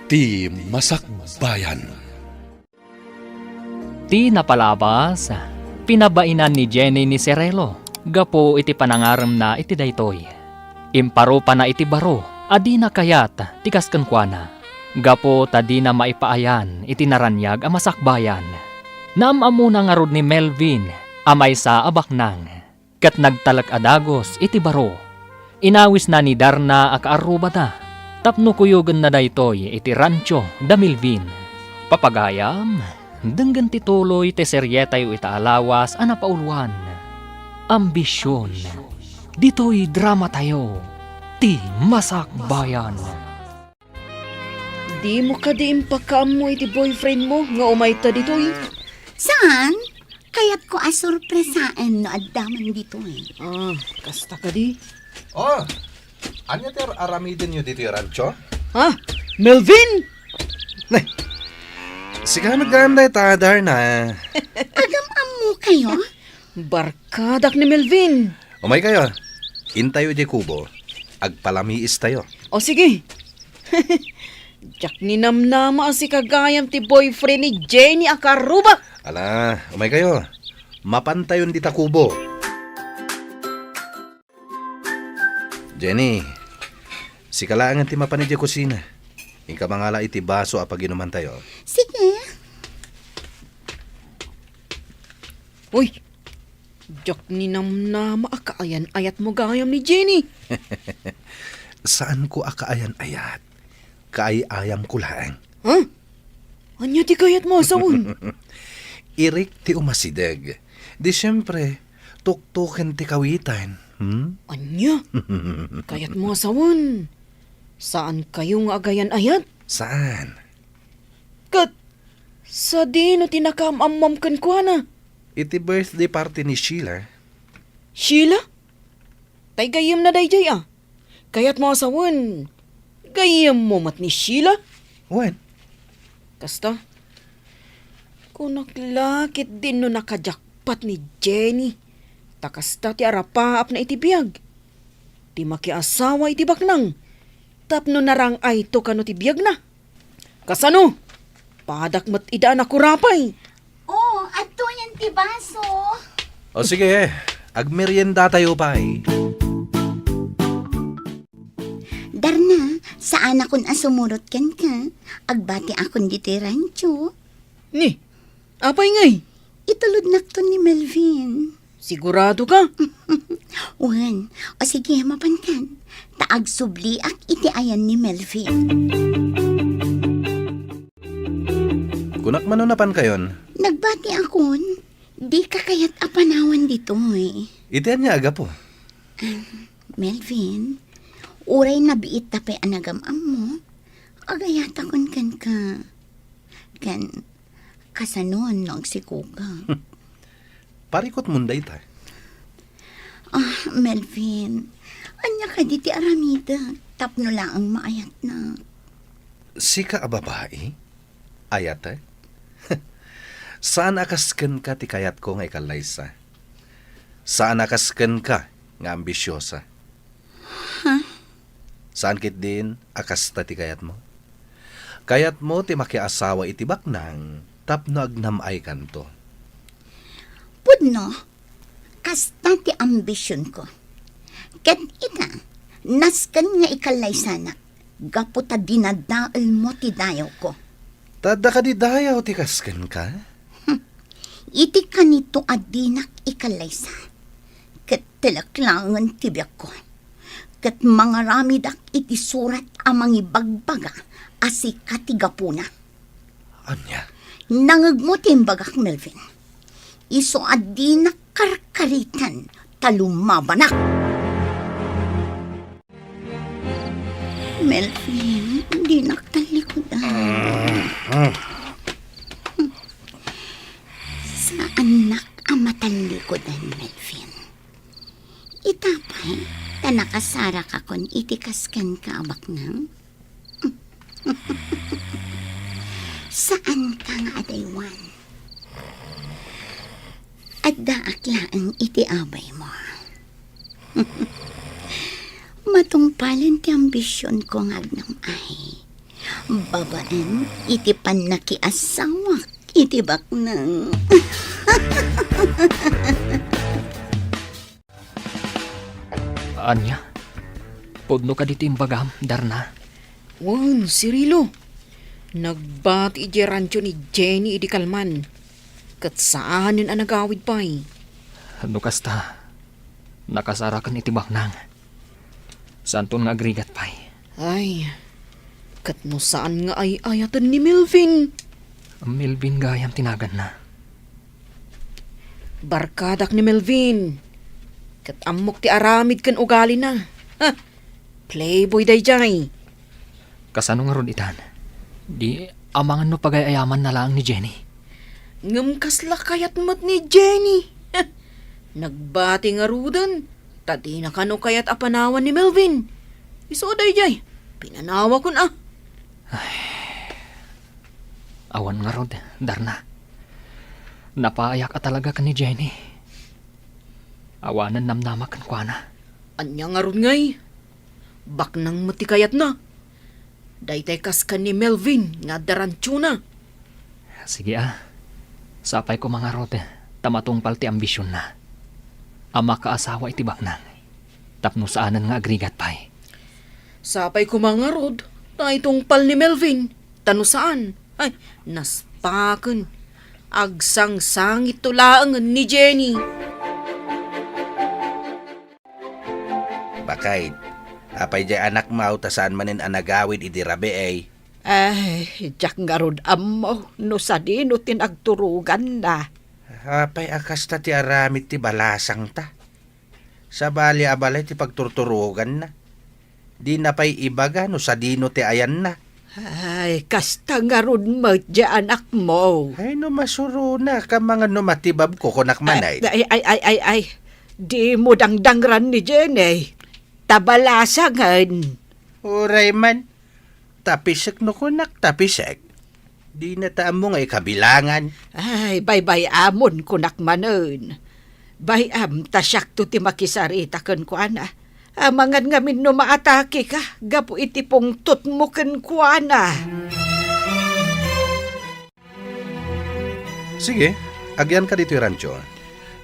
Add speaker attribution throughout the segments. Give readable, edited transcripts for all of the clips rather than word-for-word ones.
Speaker 1: Ti Masakbayan.
Speaker 2: Ti napalabas, pinabainan ni Jenny ni Serelo, gapo iti panangaram na iti daytoy. Imparo pa na iti baro, adi na kayat, tikas kankwana. Gapo tadi na maipaayan, iti naranyag a masakbayan. Naamamuna nga rod ni Melvin, amay sa abaknang. Kat nagtalag adagos, iti baro. Inawis na ni Darna a kaarubata. Tapno kuyugan na daytoy, iti rancho, da Melvin. Papagayam, denggan tituloy te seryetayo itaalawas anapauluan. Ambisyon. Dito'y drama tayo. Ti Masakbayan.
Speaker 3: Di mo ka di impakaamoy ti boyfriend mo nga umayta dito'y.
Speaker 4: Saan? Kaya't ko asurpresaan no addaman dito
Speaker 3: Kasta ka di.
Speaker 5: Oh, anya ter aramidin nyo dito yung rancho?
Speaker 3: Ha? Melvin?
Speaker 5: Sige nagdaan ta, Darna.
Speaker 4: Agam mo kayo?
Speaker 3: Barkadak ni Melvin.
Speaker 5: Umay kayo, intayo di kubo. Agpalamiis tayo.
Speaker 3: O sige. Jack ni namnama si kagayam ti boyfriend ni Jenny Akaruba.
Speaker 5: Ala, umay kayo. Mapantayon di ta kubo. Jenny, si kalaangan ti mapanid di kusina. Ingka mangala iti baso apag inuman tayo.
Speaker 4: Sige.
Speaker 3: Uy, Jack ni namnama akaayan ayat mo gayam ni Jenny.
Speaker 5: Saan ko akaayan ayat? Kaay-ayam ko lang.
Speaker 3: Ha? Anya ti kayat mo asawon?
Speaker 5: Irik ti umasideg. Di siyempre, tuktukin ti kawitan.
Speaker 3: Anya? Kayat mo asawon? Saan kayo nga agayan ayat?
Speaker 5: Saan?
Speaker 3: Kat, sa dino tinakam-amam kan kwa na.
Speaker 5: Iti birthday party ni Sheila.
Speaker 3: Sheila? Tay gayam na dayjay Kayat mo asawon. Gayam mo mat ni Sheila?
Speaker 5: When?
Speaker 3: Kasta, kung naklakit din no nakajakpat ni Jenny, takasta ti arapaap na itibiyag. Ti makiasawa iti baknang, tapno narang ay to kano ti biyag na. Kasano? Padakmat idaan ako rapay.
Speaker 4: Oh, ato yan ti baso.
Speaker 5: O sige, agmerienda tayo pa
Speaker 4: Darna, saan akon asumurot kan ka? Agbati akon dito rancho.
Speaker 3: Ni, apay ngay?
Speaker 4: Itulod nakton ni Melvin.
Speaker 3: Sigurado ka?
Speaker 4: Wan, o sige mapankan. Taag subli ak iti ayan ni Melvin.
Speaker 5: Kunak manunapan kayon.
Speaker 4: Nagbati akon. Di ka kayat apanawan dito
Speaker 5: Itian niya aga po.
Speaker 4: Melvin, uray na biit tapay anagam-am mo. Agayata kon kan ka. Kan, kasanon no agsikuga.
Speaker 5: Parikot munday ta.
Speaker 4: Melvin, anya ka di ti aramida. Tapno lang ang maayat na.
Speaker 5: Sika a babae? Ayat Saan akasken ka ti kayat ko nga ikalaysa? Saan akasken ka nga ambisyosa? Saan kit din akasta ti kayat mo? Kayat mo ti makiasawa iti baknang tapno agnamay kanto.
Speaker 4: Pudno, kasta ti ambisyon ko. Ket ita, nasken nga ikalay sana. Gaputa dinadaal mo ti dayaw ko.
Speaker 5: Tada ka di dayaw ti kasken ka?
Speaker 4: Iti kanito adinak ikalaysa. Ket tilaklangan tibyak ko. Ket mga ramidak iti surat amang ibagbaga asi katigapuna.
Speaker 5: Anya?
Speaker 4: Nangag mo timbagak, Melvin. Iso adinak karkaritan talumabanak. Melvin, di naktalikodan. Sa anak ang matalikodan, Melvin. Itapay, tanakasara ka kon itikaskan ka abak nang. Saan ka nga adaywan? At daaklaan iti abay mo. Matungpalan ti ambisyon ko nga agnam ay. Babaan, iti pan nakiasawak, iti baknang.
Speaker 2: Anya? Pudno ka dito yung bagam, Darna.
Speaker 3: Wan, Cirilo. Nagbati iti rancho ni Jenny idi Kalman. Kat saanin ang nagawid pa eh.
Speaker 2: Ano kasta? Nakasarakan iti baknang. Santon nga agrigat pa'y.
Speaker 3: Ay, kat no saan nga ay ayatan ni Melvin.
Speaker 2: Melvin gayam tinagan na.
Speaker 3: Barkadak ni Melvin. Kat amok ti aramid kan ugali na. Ha, playboy day jay.
Speaker 2: Kasano nga ron itan? Di amangan no pagayayaman na lang ni Jenny.
Speaker 3: Ngam kasla kayat mat ni Jenny. Ha, nagbati nga rudan. Tadi na kano kayat apanawan ni Melvin. Iso day jay. Pinanawa ko na.
Speaker 2: Awan nga rod, Darna. Napaayak ka talaga ka ni Jenny. Awanan namnamakan kwa na.
Speaker 3: Anya nga ron ngay. Baknang matikayat na. Daytay kas ka ni Melvin nga darantyo na.
Speaker 2: Sige Sapay ko mga rod, tamatungpal ti ambisyon na. Ama kaasawa iti baknang. Tapno saanan nga agrigat pa'y.
Speaker 3: Sapay ko mga rod, na itong pal ni Melvin. Tano saan? Ay, naspakan. Agsang-sangit tulaang ni Jenny.
Speaker 5: Bakay, apay jay anak mau tasaan manin anagawid iti rabi ay.
Speaker 6: Ay, jak nga rod amo, no sa di no tinagturugan na.
Speaker 5: Apay akas ta ti aramid ti balasang ta. Sa bali abalay ti pagturturugan na. Di na pa'y ibaga no sa dino ti ayan na.
Speaker 6: Ay, kasta nga rod mo, anak mo.
Speaker 5: Ay no masuro na ka mga no matibab ko kunak manay.
Speaker 6: Ay. Di mo dangdangran ni Jenny. Tabalasangan.
Speaker 5: Uray man. Tapisek no kunak tapisek. Di na taamo nga ikabilangan.
Speaker 6: Ay, bay amon kunak manon. Bayam, tasyak to ti makisarita kan kuana. Amangan ngamin no maatake ka, gapu iti pong tutmo kan kuana.
Speaker 5: Sige, agyan ka dito rancho.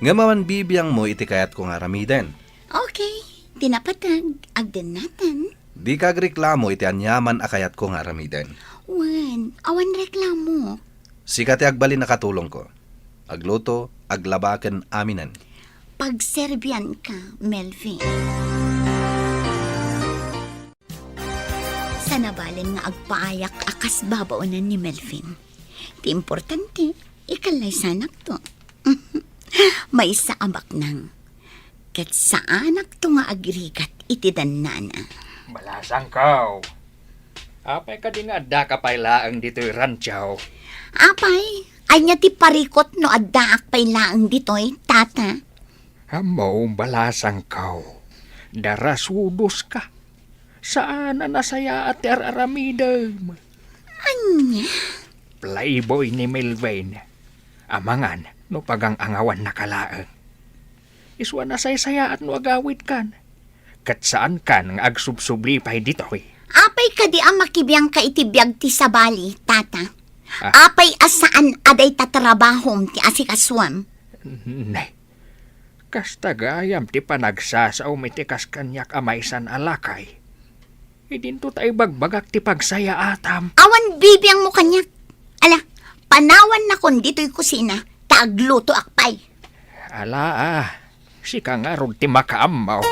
Speaker 5: Nga maman bibiyang mo iti kayat ko nga ramiden.
Speaker 4: Okay, tinapatag, agdan natin.
Speaker 5: Di kagreklamo iti anyaman akayat ko nga ramiden.
Speaker 4: Wan, awan reklamo.
Speaker 5: Sikat agbalin na katulong ko. Agluto, aglabaken aminan.
Speaker 4: Pagserbian ka, Melvin. Sa nabalin nga agpaayak akas babaunan ni Melvin. Ti importante, ikalay sanak to. May isa abak nang. Kat sa anak to nga agrigat iti danana.
Speaker 2: Balasang kaw. Apay ka di nga adda ka pailaang dito'y ranchaw.
Speaker 4: Apay, ay niya ti parikot no addaak pay laang ditoy, tata.
Speaker 2: Amo balasang kaw. Darasudos ka. Saan na nasaya at araramidam?
Speaker 4: Anya?
Speaker 2: Playboy ni Melvin. Amangan no pagang angawan na kalaang. Iswa na saya at no agawid kan. Kat saan kan nga agsubsubli pa'y dito'y.
Speaker 4: Apay ka di ang makibiyang ka itibiyag ti sabali, tata. Apay asaan aday tatrabahom ti asikaswam.
Speaker 2: Nay, kasta gayam ti panagsasaw mitikas kanyak amaysan alakay. Idinto tayo bagbagak ti pagsaya atam.
Speaker 4: Awan bibiyang mo kanyak. Ala, panawan na kon dito'y kusina, taagluto akpay.
Speaker 2: Ala sika nga rod ti makaamaw.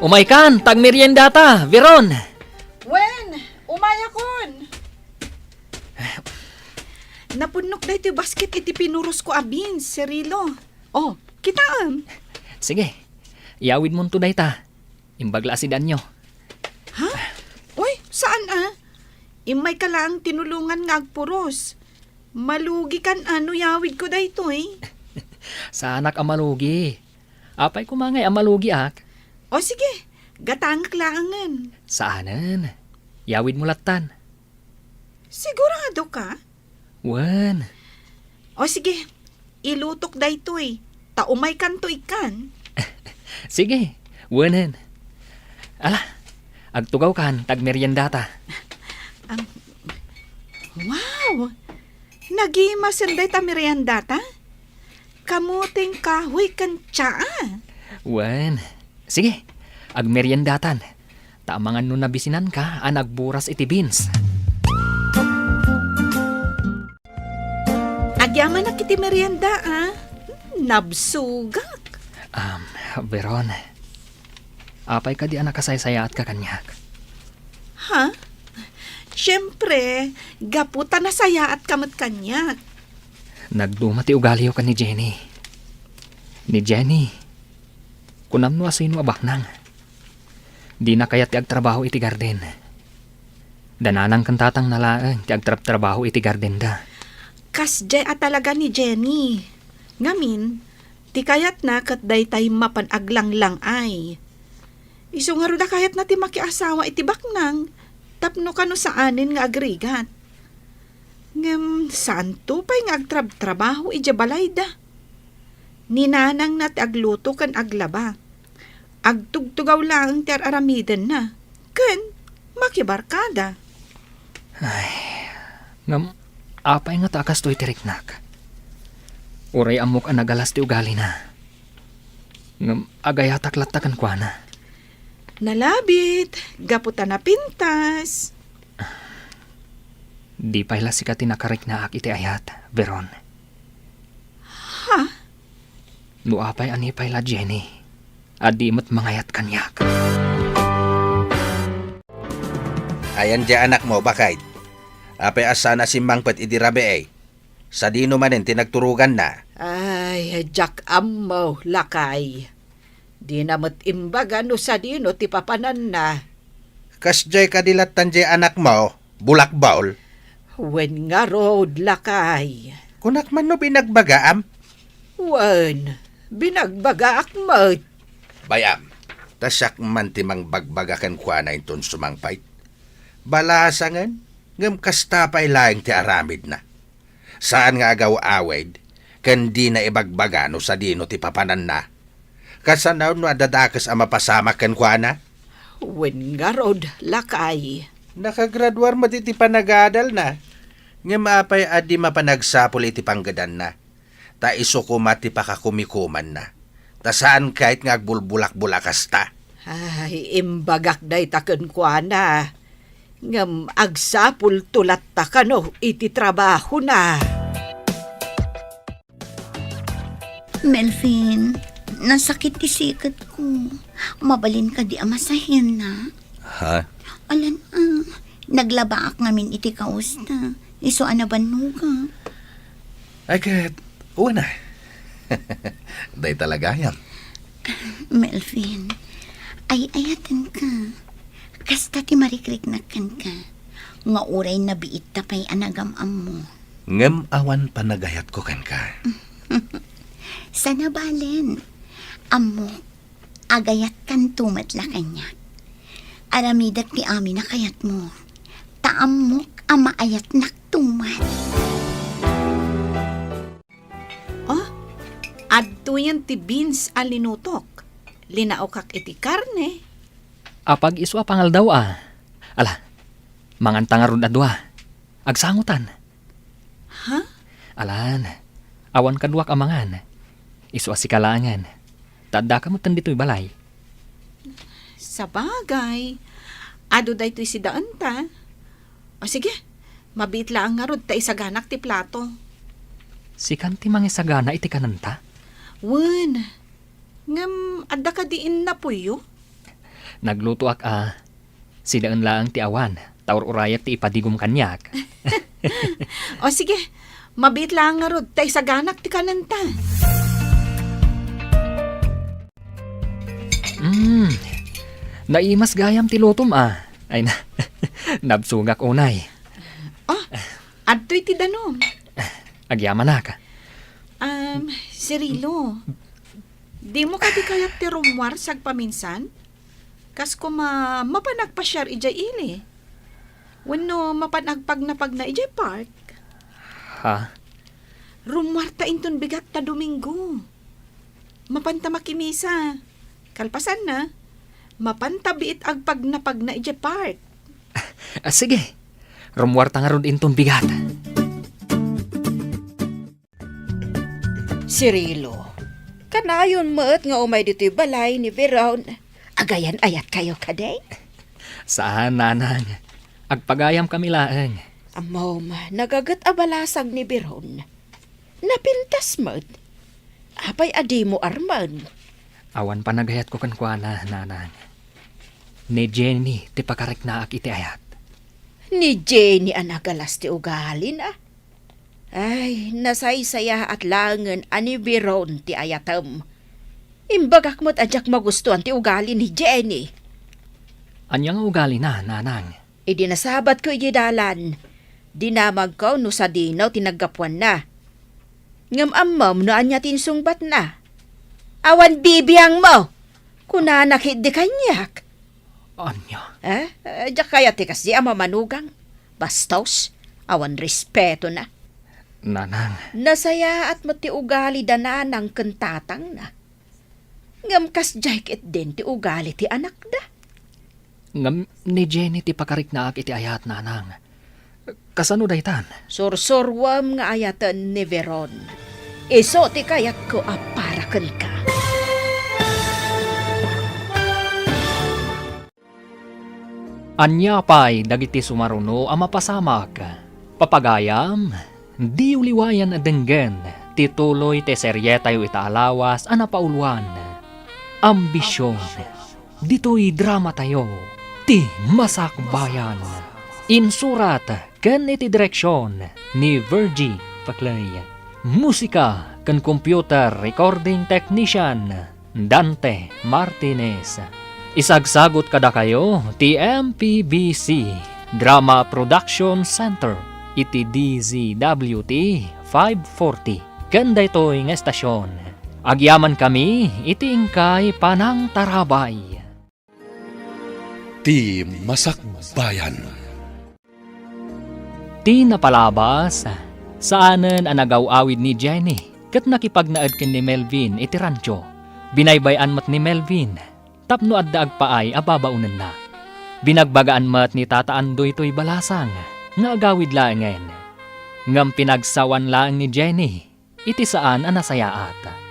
Speaker 2: Umaykan, tag merienda ta, Veron.
Speaker 6: Wen, umaya kon. Napunok na iti basket iti pinuros ko abin, Cirilo. Oh, kitaan.
Speaker 2: Sige, iawid mo tunay ta. Imbagla si Danyo.
Speaker 6: Ha? Uy, saan Imay ka lang tinulungan nga agpuros. Malugi kan yawid ko dayto
Speaker 2: Sa anak amalugi. Apay kumangay amalugi ak.
Speaker 6: O sige, gatangak laangan.
Speaker 2: Saanan? Yawid mo latan.
Speaker 6: Sigurado ka?
Speaker 2: Wan.
Speaker 6: O sige, ilutok dayto taumay kan to ikan.
Speaker 2: Sige, wanan. Ala, Agtugaw kan, tagmeryendata.
Speaker 6: Wow! Nagimasin day ta meriendata? Kamuting kahoy kan tsaa.
Speaker 2: Wen, sige, agmeryendatan. Tamangan no nabisinan ka, anagburas iti beans.
Speaker 6: Agyaman na kiti merienda, Nabsugak.
Speaker 2: Veron, apay ka di anak kasaysayaat ka kanyak.
Speaker 6: Ha? Siyempre, gaputa na saya at kamat kanyak.
Speaker 2: Nagdumati ugaliw ka ni Jenny. Ni Jenny, kunam no asino abaknang. Di na kaya ti agtrabaho iti garden. Dananang kantatang nalaang ti agtrabaho iti garden da.
Speaker 6: Kasjay at talaga ni Jenny. Ngamin, ti kayat na kat daytay mapanaglang lang ay. Iso nga ro da kayat na ti makiasawa iti baknang, tapno kano saanin nga agrigat. Ngem, saan to pa'y nga agtrabaho iti balay da? Ninanang na ti agluto kan aglaba. Agtugtugaw lang ti aramiden na. Ken, makibarkada.
Speaker 2: Ngam, apay nga takas to'y tiriknak. Uray amok ang nagalas ti ugali na. Ngam, agayatak latakan kwa na.
Speaker 6: Nalabit, gaputa na pintas.
Speaker 2: Di pa'y lasika tinakarik na ak iti ayat, Veron.
Speaker 6: Ha?
Speaker 2: Nuapay anipay la Jenny. Adi mo't mangayat kanyak.
Speaker 5: Ayan di anak mo, bakit? Apay asana si Mangpet idirabe eh. Sa dino manin tinagturugan na.
Speaker 6: Ay, Jack Ammo, lakay. Di namat imbaga no sa dino ti papanan na.
Speaker 5: Kasjay kadilatan di anak mo, bulak baul.
Speaker 6: Wen nga road, lakay.
Speaker 5: Kunak man no binagbagaam.
Speaker 6: Wen, binagbaga akmat.
Speaker 5: Bayam, tasak man timang bagbagakan kwa na inton sumangpay. Balasangan, ngam kastapay laing ti aramid na. Saan nga agaw awed, kandi na ibagbaga no sa dino ti papanan na. Kasanaw no adadakas ang mapasamakan kwa na.
Speaker 6: Wen nga road, lakay.
Speaker 5: Nakagraduar mo ti panagadal na. Nga maapay adi mapanagsapol iti panggadan na. Ta iso kumati pakakumikuman na. Ta saan kahit nga agbulbulak-bulakas ta.
Speaker 6: Ay, imbagak day taken kwa na. Ngam agsapul tulat ta kano iti trabaho na.
Speaker 4: Melvin, nasakit ti sikat ko. Mabalin ka di amasahin na.
Speaker 5: Ha?
Speaker 4: Alan, naglaba ak ngamin iti kausta. Iso anaban mo ka.
Speaker 5: Ay kat, una. Day talaga yan.
Speaker 4: Melvin, ay ayatan ka. Kasta ti marikriknakan ka. Nga uray na biit tapay anagamam mo.
Speaker 5: Ngem awan panagayat ko kan ka.
Speaker 4: Sana balen. Amo, agayat kan tumatla kanya. Aramidak ti amin na kayat mo. Taamok amaayat naktumat.
Speaker 6: Oh, adto yan ti beans alinutok. Linaokak iti karne.
Speaker 2: Apag iso apangal daw Ala, mangantangarod na dua. Agsangutan.
Speaker 6: Ha?
Speaker 2: Alan, awan kadwak amangan. Iso asikalangan. Tadda ka mo tandito'y balay.
Speaker 6: Sa bagay. Ado da ito'y si daan ta. O sige, mabit lang nga rod ta isaganak ti plato.
Speaker 2: Si kanti mangisagana iti kananta.
Speaker 6: Wen, ngam adda ka diin na puyo.
Speaker 2: Nagluto ak sidaan laang ti awan. Taur urayat ti ipadigom kanyak.
Speaker 6: O sige, mabit lang nga rod ta isaganak ti kananta.
Speaker 2: Naimas gayam ti lutom Ay na, nabsugak unay.
Speaker 6: Oh, adto'y ti danom.
Speaker 2: Agyaman na ka.
Speaker 6: Cirilo, di mo ka di kayat ti rumwar sag paminsan? Kas ko mapanagpasyar ijay ili. Wano mapanagpag na ijay park.
Speaker 2: Ha?
Speaker 6: Rumwar ta inton bigat ta Domingo. Mapanta makimisa. Kalpasan na. Mapantabiit ag pagnapag na ije part.
Speaker 2: Sige, rumwarta nga ron inton bigat.
Speaker 3: Cirilo, kanayon mo't nga umay dito'y balay ni Veron. Agayan ayat kayo kaday?
Speaker 2: Saan, nanang? Agpagayam kami laeng.
Speaker 3: Amom, nagagat abalasag ni Veron. Napintas mo't. Apay adi mo arman.
Speaker 2: Awan pa nagayat ko kankwana, nanang. Ni Jenny, ti pakarek na ak iti ayat.
Speaker 3: Ni Jenny anagalas ti ugalin ah. Ay, nasaysaya at langan ani Veron ti ayatam. Imbagak mo't adyak magustuhan ti ugali ni Jenny.
Speaker 2: Anyang ugali na, nanang.
Speaker 3: Idi nasabat ko ididalan. Dinamag ko no sa dinaw tinaggapuan na. Ngam-amam no anya tinsungbat na. Awan bibiyang mo. Kunanakit di kanyak.
Speaker 2: Anya?
Speaker 3: Adyak kaya ti kasi ama manugang. Bastos, awan respeto na.
Speaker 2: Nanang,
Speaker 3: Nasaya at mati ugali dananang kentatang na. Ngam kas jaik din ti ugali ti anak da.
Speaker 2: ngam ni Jenny ti pakarek na ak iti ayat, nanang. Kasano daytan?
Speaker 3: Sorsorwam nga ayatan ni Veron. Iso ti kayat ko aparaken ka.
Speaker 2: Anya pay dagiti sumaruno a mapasamak. Papagayam, di uliwayan a denggen, tituloy te serye tayo itaalawas a napauluan. Ambisyon, dito'y drama tayo, ti masakbayan. Insurat, ken iti direksyon ni Virgie Paclay. Musika, ken computer recording technician, Dante Martinez. Isagsagot kada kayo, ti MPBC Drama Production Center, iti DZWT 540. Kanda ito'y nga estasyon. Agyaman kami, iti ingkay panang tarabay.
Speaker 1: Ti Masakbayan.
Speaker 2: Ti napalabas, saanen ang nagaw-awid ni Jenny, kat nakipagnaad ken ni Melvin iti rancho. Binaybayan mat ni Melvin, tapno adda agpaay ababaunan na. Binagbagaan mat ni Tata Andoy to'y balasang, nga agawid laengen. Ngam pinagsawan laeng ni Jenny, iti saan ang nasayaat.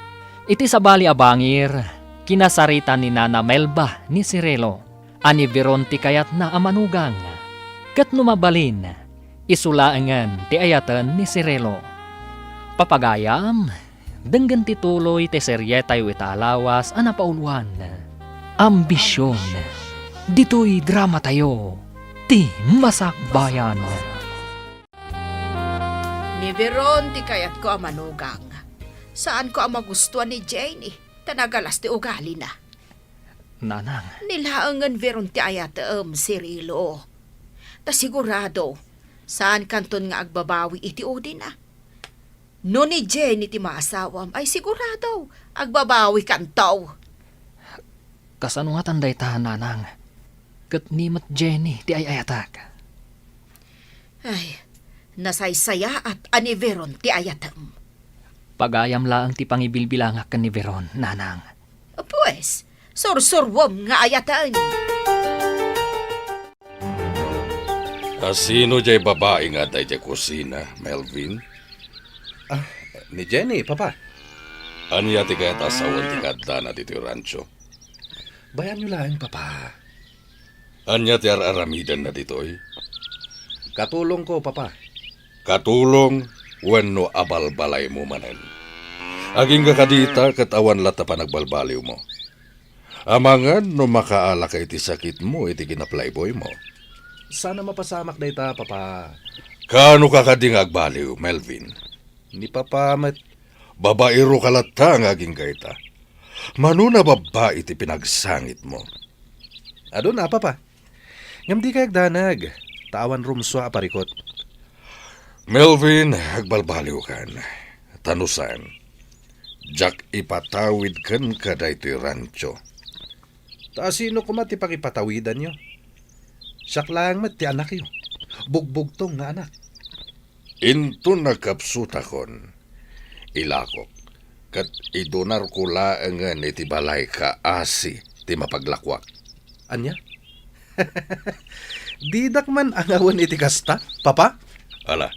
Speaker 2: Iti sabali abangir, kinasarita ni Nana Melba ni Cirelo, ani Veron ti kayat na amanugang. Kat numabalin, isulaengan ti ayatan ni Cirelo. Papagayam, denggan tituloy ti serye tayo italawas a napauluan. Ambisyon, dito'y drama tayo, ti masakbayan.
Speaker 3: Ni Veron ti kayat ko amanugang. Saan ko ang magustuhan ni Jenny? Tanagalas ti ugali na.
Speaker 2: Nanang,
Speaker 3: Nilaangan Veron ti ayat Cirilo. Ta sigurado, saan kanton nga agbabawi iti udi na. No ni Jenny ti maasawam ay sigurado agbabawi kantaw.
Speaker 2: kasano nga tanday ta, nanang? Kat ni mat Jenny ti ayatak.
Speaker 3: Ay, nasaysaya at ani Veron ti ayatam.
Speaker 2: Pagayam laang ti pangibilbilangak kan ni Veron, nanang.
Speaker 3: Pues, sursurwam nga ayatan.
Speaker 1: Sino jay babae nga day jay kusina, Melvin?
Speaker 5: Ni Jenny, papa.
Speaker 1: Anya ti kayat asawan ti kadda na dito yung rancho?
Speaker 5: Bayan nyo lang, papa.
Speaker 1: Anya ti araramidan na dito'y?
Speaker 5: Katulong ko, papa.
Speaker 1: Katulong, wenno abalbalay mo manen. Aging kakadita katawan lata pa nagbalbaliw mo. Amangan no makaala ka iti sakit mo iti kinaplayboy mo.
Speaker 5: Sana mapasamak na ita, papa.
Speaker 1: Kano kakading agbaliw, Melvin?
Speaker 5: Ni papa met...
Speaker 1: Babairo kalata nga aging gaita. Manuna babae iti pinagsangit mo.
Speaker 5: Ado na, papa. Ngam di kayag danag. Tawan rumswa aparikot.
Speaker 1: Melvin, agbalbaliw kan. Tanusan. Jak ipatawid kan kada ito'y rancho.
Speaker 5: Ta sino kumat ipakipatawidan nyo? Siyak lang met ti anak yo. Bugbog tong nga anak.
Speaker 1: Into nakapsutakon. Ilakok. Kat idonar ko laangan iti balay ka asi ti mapaglakwak.
Speaker 5: Anya? Didak man ang awan iti kasta, papa?
Speaker 1: Ala,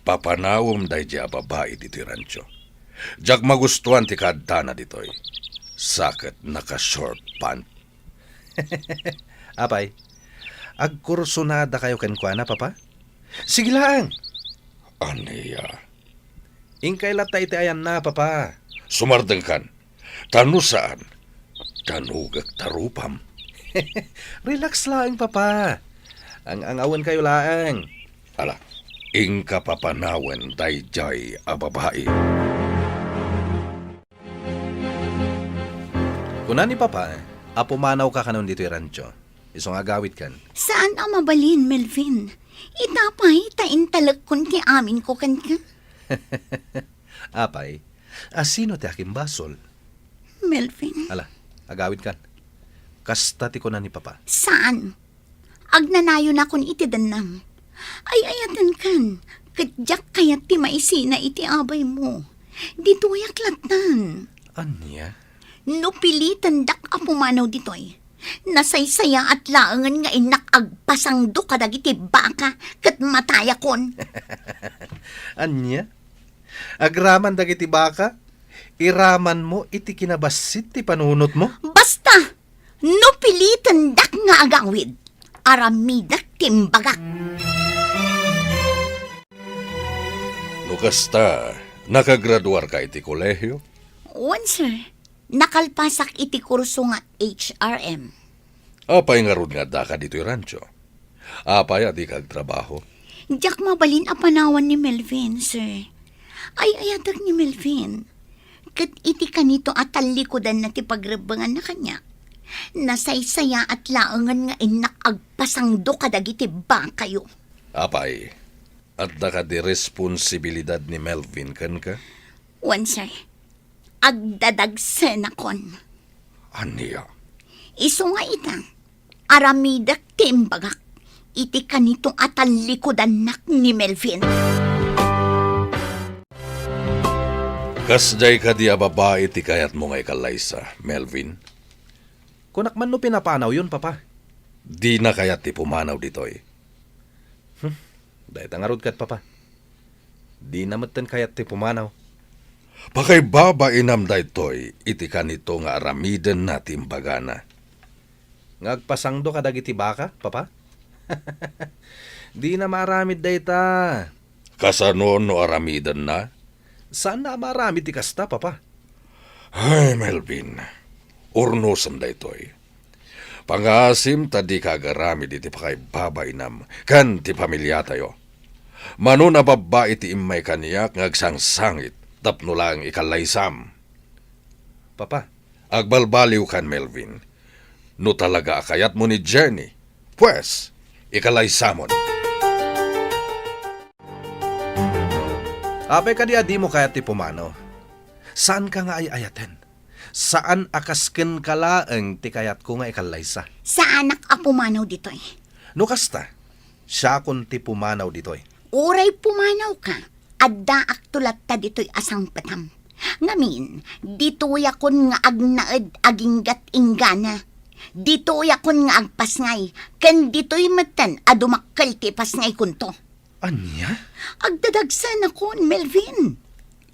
Speaker 1: papanawom day di babae dito rancho. Jak magustuhan ti kadana ditoy. Sakit naka-short pant.
Speaker 5: Apay, agkursunada kayo kenkwana, papa? Sige lang.
Speaker 1: Aniya,
Speaker 5: Ingkay lata iti ayan na, papa.
Speaker 1: sumardeng kan. Tanu saan? Tanugag tarupam.
Speaker 5: Relax lang, papa. Ang awan kayo laang.
Speaker 1: Ala, ingka papanawen day jay a babae.
Speaker 5: Kuna ni papa, apumanaw ka kanon dito rancho. Isong agawit kan.
Speaker 4: Saan ang mabalin, Melvin? Itapay, taintalag kun ti amin ko kan ka.
Speaker 5: Apay, asino ti aking basol?
Speaker 4: Melvin,
Speaker 5: Ala, agawit kan. Kasta ti kuna ni papa.
Speaker 4: saan? Agnanayo na kun iti danam. Ay ayatan kan, kadyak kayat ti maisina iti abay mo. Dito yaklatan.
Speaker 5: Anya?
Speaker 4: No pilitan dak apumanaw ditoy. Nasaysaya at laangan nga inak agpasangdo kadag iti baka kat mataya kon.
Speaker 5: Anya? Agraman dagiti baka? Iraman mo iti kinabasit ti panunot mo?
Speaker 4: Basta, no pilitan dak nga agawid. Aramidak timbagak.
Speaker 1: Nukasta, nakagraduar ka iti kolehyo?
Speaker 4: Once, sir, nakalpasak iti kurso nga HRM.
Speaker 1: Apay nga rod nga da ka dito rancho. Apay adi kag trabaho.
Speaker 4: Diyak mabalin a panawan ni Melvin, sir. Ay ayadag ni Melvin. Kat iti kanito at talikodan na ti pagrebangan na kanya. Nasaysaya at laangan nga inak agpasangdo kadag iti ba kayo.
Speaker 1: Apay, at da ka di responsibilidad ni Melvin kan ka?
Speaker 4: Once, sir, agdadagsen akon.
Speaker 1: Aniya,
Speaker 4: Iso nga ita, aramidak timbagak, iti kanito at talikodan nak ni Melvin.
Speaker 1: kasjay ka di a babae ti kayat mo nga ikalaysa, Melvin.
Speaker 5: Kunak man no pinapanaw yun, papa.
Speaker 1: Di na kayat ti pumanaw ditoy.
Speaker 5: Dahit ang arod kat, papa. Di namatan kayat ti pumanaw.
Speaker 1: Pakay babainam daytoy iti kanito nga aramiden na timbagana.
Speaker 5: Ngagpasangdo ka dagiti baka, papa? Di na maramid dayta.
Speaker 1: Kasano no aramiden na?
Speaker 5: Saan na maramid ti kasta, papa?
Speaker 1: Ay, Melvin, urnusan daytoy. Pangasim tadi kagaramid iti pakay babainam kan ti pamilya tayo. Mano na babae ti imay kaniyak ngagsangsangit tapno lang ikalaysam.
Speaker 5: Papa,
Speaker 1: Agbalbaliw kan, Melvin. No talaga akayat mo ni Jenny, pues, ikalaysamon.
Speaker 5: apay ka di adi mo kayat ti pumanaw. Saan ka nga ay ayaten? Saan akasken kalaeng ti kayat ko nga ikalaysa?
Speaker 4: Sa anak apumanaw ditoy.
Speaker 5: No kasta, siya kun ti pumanaw ditoy.
Speaker 4: Uray pumanaw ka, adda aktulat ta ditoy asang patam. Ngamin, ditoy akon nga agnaed aginggat inggana. Ditoy akon nga agpasngay, ken ditoy matan adumakkel ti pasngay kunto.
Speaker 5: Anya?
Speaker 4: Agdadagsan akon, Melvin.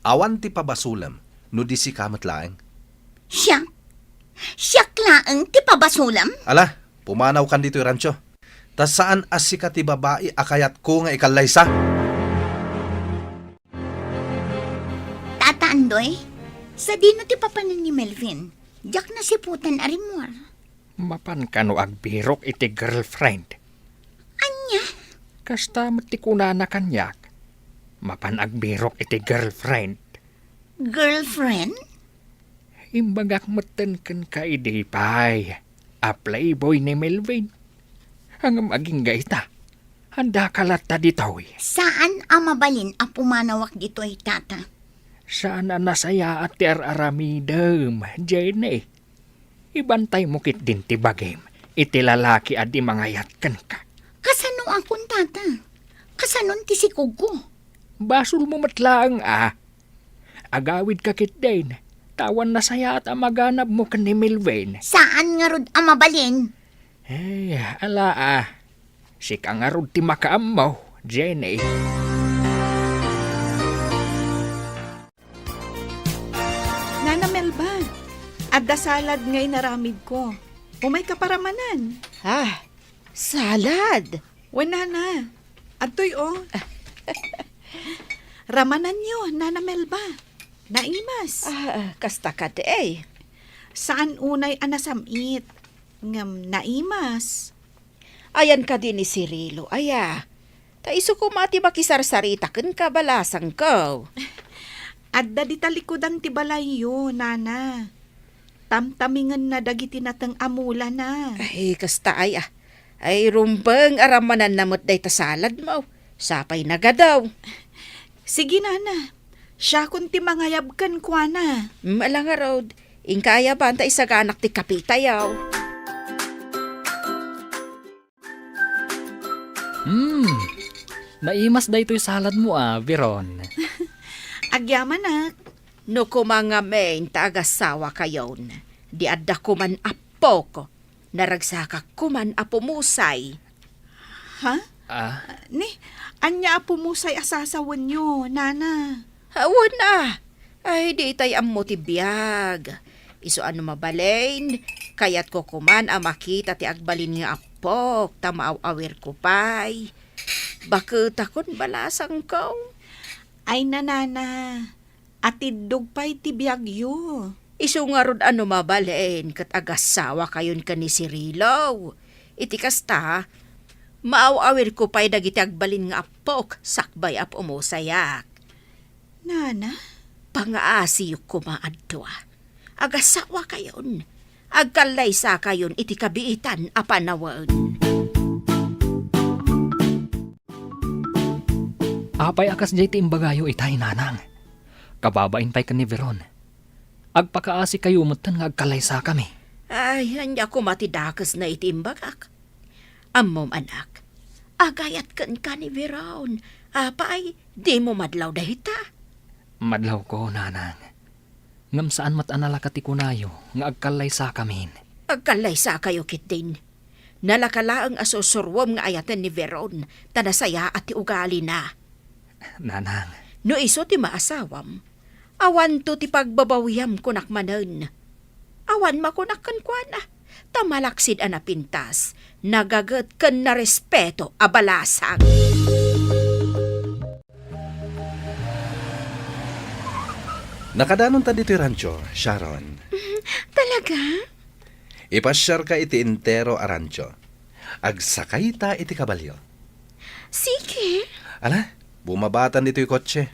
Speaker 5: Awan ti pabasulam, no di si kamat laeng.
Speaker 4: Siya? Siya klaang ti pabasulam?
Speaker 5: Ala, pumanaw kan dito rancho. Tas saan asika ti babae akayat ko nga ikalaysa?
Speaker 4: Tata Andoy, sa dino ti papanan ni Melvin, jak na siputan arimor.
Speaker 2: Mapan kano agbirok iti girlfriend.
Speaker 4: Anya?
Speaker 2: Kasta matikuna na kanyak. Mapan agbirok iti girlfriend.
Speaker 4: Girlfriend?
Speaker 2: Imbagak matan kan kaidipay. A playboy ni Melvin. Ang maging gaita. Handa kalata ditoy.
Speaker 4: Saan ang mabalin ang pumanawak dito'y tata?
Speaker 2: Sana nasaya at ti aramidem, Jenny. Ibantay mo kit din ti bagim. Iti lalaki at di mangayat kan ka.
Speaker 4: Kasano akong tata? Kasanon ti si Kugo?
Speaker 2: Basol mo matlaang Agawid ka kit din. tawan na saya at maganap mo kan ni Melvin.
Speaker 4: Saan nga rod ang mabalin?
Speaker 2: Eh, ala si ka nga rod ti makaamaw, Jenny.
Speaker 6: Nana Melba, adda salad ngay naramid ko. Umay ka paramanan.
Speaker 3: Ah, salad.
Speaker 6: Wala na. Atoy Ramanan nyo, Nana Melba. Naimas.
Speaker 3: Kasta ka de eh.
Speaker 6: Saan unay anasamit? Ngam naimas.
Speaker 3: Ayan ka din ni Cirilo, aya. Ta iso ko mati makisarsarita ken kabalasang ko.
Speaker 6: Adda di talikodan ti balayo, Nana. Tamtamingan na dagiti natang amula na.
Speaker 3: Ay, kasta ay Ay, rumbeng aramanan namot day ta salad mo. Sapay nagadaw.
Speaker 6: Sige, Nana. Siya kun ti mangayabkan kwa na.
Speaker 3: Malanga road. Ingkaya ba anta isaganak ti kapitayaw?
Speaker 2: Naimas da ito'y salad mo Veron.
Speaker 6: Agyaman na.
Speaker 3: No kumanga main taagasawa kayon. Di adda kuman apo ko. Naragsaka kuman apo musay.
Speaker 6: Ha?
Speaker 2: Ah,
Speaker 6: Ni, anya apo mo say asasawan nyo, Nana.
Speaker 3: Hawan na. Ay, di tay ammo ti biyag. Iso ano mabalain. Kayat ko kuman makita ti agbalin nga apok. Tamaaw-awir ko pay. Bakit akon balasang ko?
Speaker 6: Ay, Nana. Atidog pa'y tibiyagyo.
Speaker 3: Iso nga rod ano mabalain kat agasawa kayon ka ni Cirilo. Iti kasta, maaw-awir ko pa'y dagiti agbalin nga apok, sakbay ap umusayak.
Speaker 6: Nana?
Speaker 3: Pangaasiyok ko maadwa. Agasawa kayon. Agkalaysa kayon iti kabiitan a panawag.
Speaker 2: apay akas jay ti imbagayo itay nanang. Kababain pa'y ka ni Veron. Agpakaasi kayo mutan nga agkalaysa kami.
Speaker 3: Ay, hanya ko matidakas na itimbagak. Ammom anak, agayat kan ka ni Veron. Apay, di mo madlaw dahita.
Speaker 2: Madlaw ko, nanang. Ngam saan matanala kati kunayo nga agkalaysa kamin.
Speaker 3: Agkalaysa kayo kit din. Nalakala ang asosurwom nga ayatan ni Veron, tanasaya at ti ugali na.
Speaker 2: Nanang,
Speaker 3: No iso ti maasawam, awan to ti pagbabawiyam kunak manen. Awan makunak kan kuana, tamalaksid anapintas, nagagat kan na respeto abalasang.
Speaker 5: Nakadanon ta dito rancho, Sharon.
Speaker 3: Talaga?
Speaker 5: Ipasyar ka iti entero a rancho. Agsakay ta iti kabalyo.
Speaker 3: Sige.
Speaker 5: Ala, bumabatan dito yung kotse.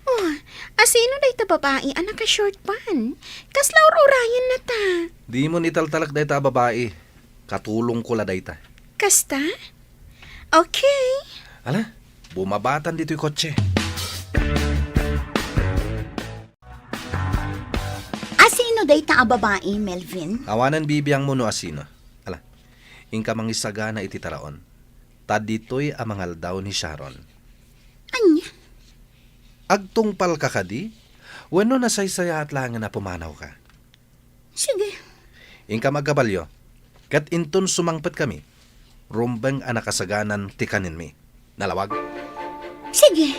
Speaker 3: Oh, asino day ta babae anak ka short pan? Kaslaur urayan na ta.
Speaker 5: Di mo nitaltalak dahi ta babae. Katulong ko la dahi ta.
Speaker 3: Kasta? Okay.
Speaker 5: Ala, bumabatan dito yung kotse.
Speaker 4: Asino day ta a babae, Melvin?
Speaker 5: Awanan bibiyang mo no asino. Ala, ingka mangisagana iti taraon. Ta dito'y amangal daw ni Sharon.
Speaker 4: Anya?
Speaker 5: Agtungpal ka kadi? Wano nasaysaya at langan na pumanaw ka.
Speaker 4: Sige.
Speaker 5: Ingka magkabalyo. Kat inton sumangpet kami. Rumbeng anakasaganan tikanin mi. Nalawag?
Speaker 4: Sige.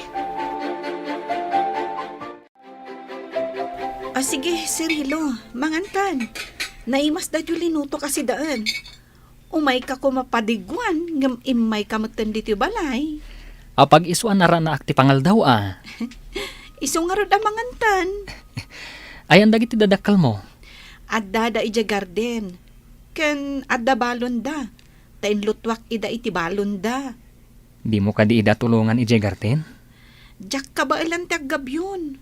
Speaker 6: Sige, Cirilo, mangantan. Naimas da linuto kasi daan. Umay ka ko mapadigwan, ngam imay ka magtandi ti balay.
Speaker 2: apag isuan na ran na akti pangal daw
Speaker 6: Iso nga rod ang mangantan.
Speaker 2: Ayan dagiti dadakal mo.
Speaker 6: Adda da ija garden. Ken adda balon da. Tain lutwak ida iti balon da.
Speaker 2: Di mo ka di ida tulungan ije garten?
Speaker 6: Jak ka ba ilang taggabyon?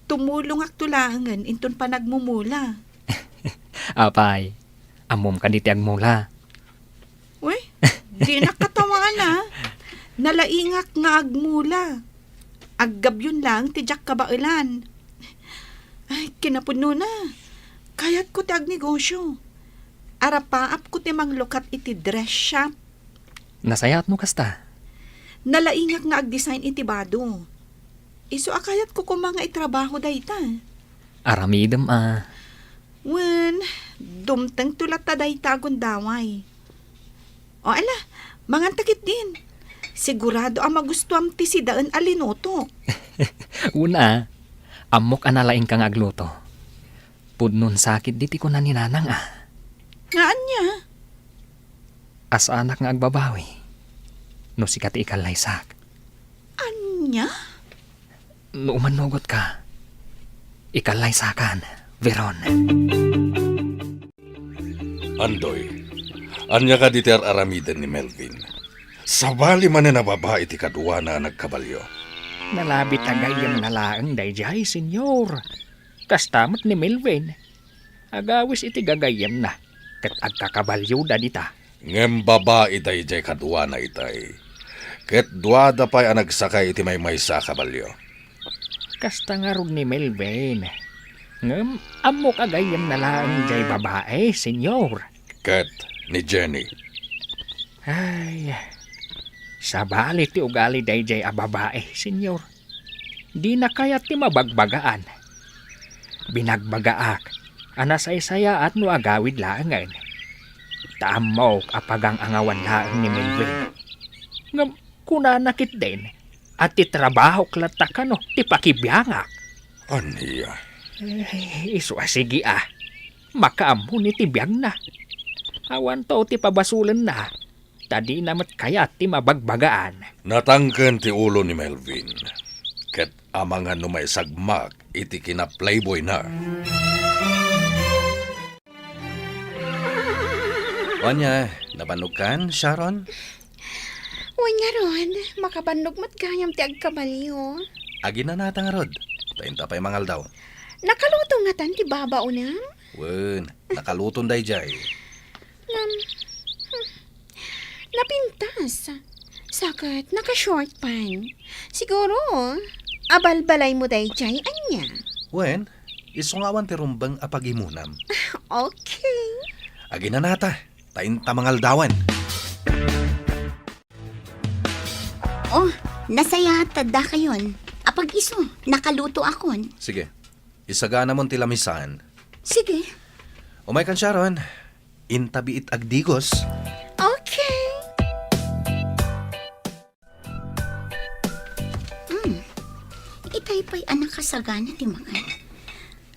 Speaker 6: Tumulong ak tulangan inton pa nagmumula.
Speaker 2: Apay, amom ka di ti agmula.
Speaker 6: Uy, di nakatawa na. Nalaingak nga agmula. Aggabyon lang ti jak ka ba ilan. Ay, kinapuno na. Kayat ko ti agnegosyo. Arapaap ko ti manglukat iti dress shop.
Speaker 2: Nasayat mo kasta.
Speaker 6: Nalaingak nga ag-design iti bado. Iso akayat ko kung mga itrabaho dayta.
Speaker 2: Aramidem
Speaker 6: Wen, dumteng tulat taday tagon daway. O ala, mangantakit din. Sigurado ang magustuhan ti si daan alinoto.
Speaker 2: Una, amok analaing kang agluto. Pudnon sakit diti ko na ninanang
Speaker 6: Ngaan niya?
Speaker 2: As anak nga agbabawi. No sikat ikalaysak.
Speaker 6: Anya?
Speaker 2: No umanugot ka. Ikalaysakan, Veron.
Speaker 1: Andoy, anya ka diter aramiden ni Melvin. Sabali man na babae ti kadwa na nagkabalyo.
Speaker 2: Nalabit agayam na laang dayjay, senyor. Kastamat ni Melvin. Agawis iti gagayam na. Kat agkakabalyo da dita.
Speaker 1: Ngem babae dayjay kadwa na itay. Ket duada pa'y ang nagsakay iti may sa kabalyo.
Speaker 2: Kasta nga rod ni Melvin. Ngam, amok agayam na laang jay babae, senyor.
Speaker 1: Ket ni Jenny.
Speaker 2: Ay, sa balik ti ugali dayjay a babae, senyor. Di na kaya ti mabagbagaan. Binagbagaak, anasay-saya at no agawid laangan. Taamok apagang angawan laang ni Melvin. Ngam, kuna nakit din, at ti trabaho klatakano, ti pakibiyangak.
Speaker 1: Aniya.
Speaker 2: Iso sige makaamon ni ti biyang na. Awan to ti pabasulan na. Tadi namat kaya ti mabagbagaan.
Speaker 1: Natangken ti ulo ni Melvin. Ket amangan no may sagmak iti kina playboy na.
Speaker 5: Wanya, nabanog kan, Sharon?
Speaker 4: Uwan nga ron, makabandog mat gayam ti agkabalyo.
Speaker 5: Agi na natang rod. Tainta pa'y mangal daw.
Speaker 4: Nakaluto nga tan ti babao na.
Speaker 5: Wen, nakaluton day jay.
Speaker 4: Napintas. Sakit, naka-short pan. Siguro, abalbalay mo day jay, anya.
Speaker 5: Wen, isungawan ti rumbang apagimunam.
Speaker 4: Okay.
Speaker 5: Agi na nata, tainta mangal dawan.
Speaker 4: Oh, nasaya tada kayon. Apag iso, nakaluto akon.
Speaker 5: Sige, isagana mon ti lamisan.
Speaker 4: Sige.
Speaker 5: Umay kan, Sharon. Intabiit agdigos.
Speaker 4: Okay. Itay pa'y anak kasagana ti makan.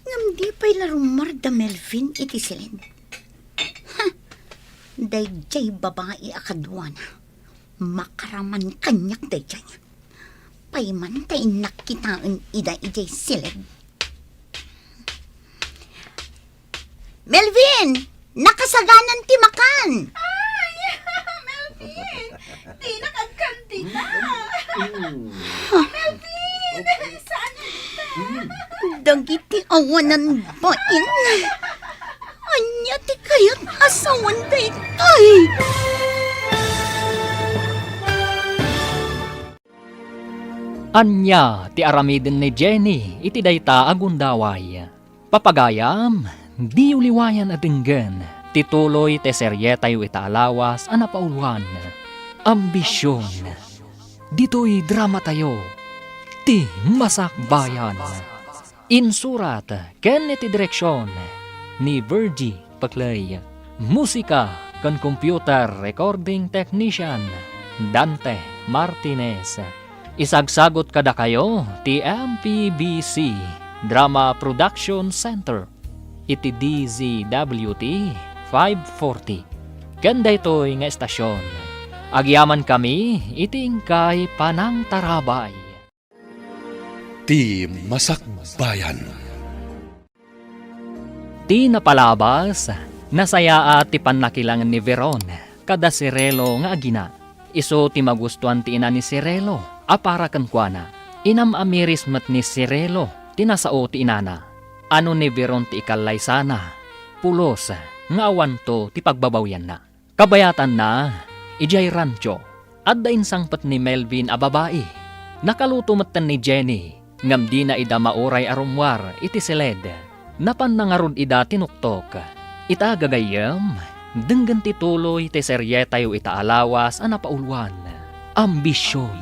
Speaker 4: Ngam di pa'y larumar da Melvin iti silid. Ha! Dayjay babae akadwana. Makaraman kanyak dayjay. Payman tay nakitaan ida ijay silid. Melvin! Nakasaganan ti makan! Melvin! Di nakagkanti na! Melvin! Saan dagiti awanan bain? Anya ti kayat asawan daytoy!
Speaker 2: Anya ti aramiden ni Jenny iti dayta agundaway. Papagayam, di uliwayan atinggan. Tituloy te seryetayo itaalawas anapauluan. Ambisyon. Dito'y drama tayo. Ti Masakbayan. Insurat ken iti direksyon ni Virgie Paclay. Musika kan computer recording technician Dante Martinez. Isagsagot kada kayo ti MPBC Drama Production Center iti DZWT 540. Ganda ito'y nga estasyon. Agyaman kami iting kay Panang Tarabay.
Speaker 1: Ti Masakbayan.
Speaker 2: Ti napalabas, nasaya at ti panakilangan ni Veron, kada Cirelo nga agina. Iso ti magustuhan ti ina ni Cirelo, apara kankwana. Inam amiris mat ni Cirelo, tinasao ti inana. Ano ni Veron ti ikalay sana, pulos, nga awan to ti pagbabawyan na. Kabayatan na, ijay rancho, at dain sangpat ni Melvin a babae. Nakaluto matan ni Jenny, ngam di na ida mauray arumwar iti siled. Napan nangarod ida tinuktok. Ita gagayam, denggan tituloy ti seryetayo itaalawas a napauluan. Ambisyon,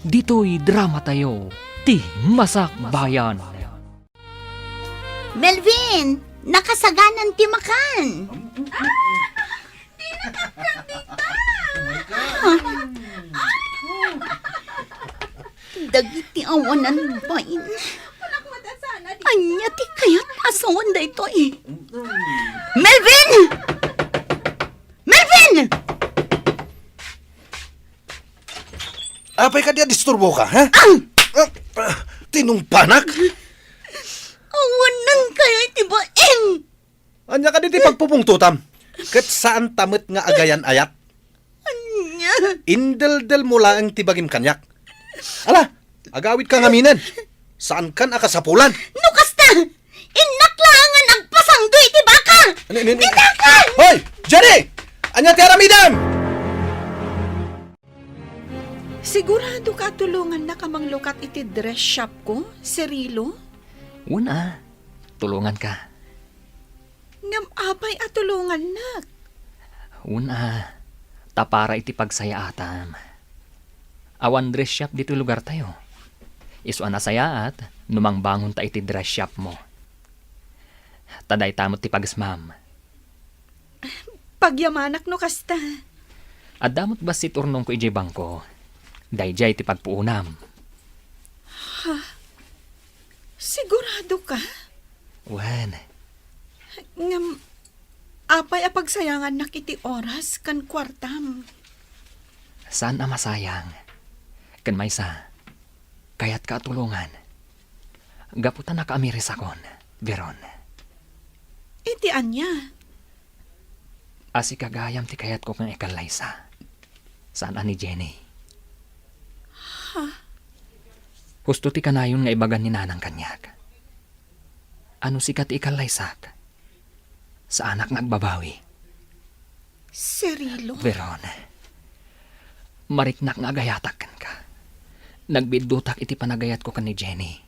Speaker 2: dito'y drama tayo, ti Masakbayan.
Speaker 4: Melvin, nakasaganan ti makan. Dagiti awanan bain. Anya ti kayat asawan da ito eh. Melvin! Melvin!
Speaker 5: Apay ka diya disturbo ka, ha? Tinumpanak?
Speaker 4: Awanan kayo iti bain.
Speaker 5: Anya ka diti pagpupungtutam. Kat saan tamit nga agayan ayat?
Speaker 4: Anya.
Speaker 5: Indel-del mo lang tibagim kanyak. Ala, agawit ka ngaminan. Saan kan akasapulan?
Speaker 4: No kasta! Inaklangan ang pasangdoy ti baka! Tinakan!
Speaker 5: Hoy! Jenny! Anya ti aramidam!
Speaker 3: Sigurado ka tulungan na kamang lukat iti dress shop ko, Cirilo?
Speaker 2: Una, tulungan ka.
Speaker 3: Ngam apay at tulungan nak.
Speaker 2: Una, tapara iti pagsaya atam. Awan dress shop dito lugar tayo. Isuan na saya at numang bangon ta iti dress shop mo. Taday tamot ti pagsmam.
Speaker 3: Pagyamanak no kasta.
Speaker 2: At damot ba si turnong ko iji bangko? Dayjay ti pagpuunam.
Speaker 3: Sigurado ka?
Speaker 2: Wen,
Speaker 3: Ngam apay a pagsayangan nak iti oras kan kwartam.
Speaker 2: saan na masayang? Kan maysa, kayat ka tulungan. Gaputan na kaamiris akon, Veron.
Speaker 3: Iti anya.
Speaker 2: Asi kagayam ti kayat ko kang ikalaysa. Saan ani Jenny? Husto ti kanayon nga ibagan ni nanang kanyak. Ano sikat ikalaysak? Sa anak nagbabawi.
Speaker 3: Cirilo?
Speaker 2: Veron, mariknak nga agayatakan ka. Nagbidutak iti panagayat ko kan ni Jenny.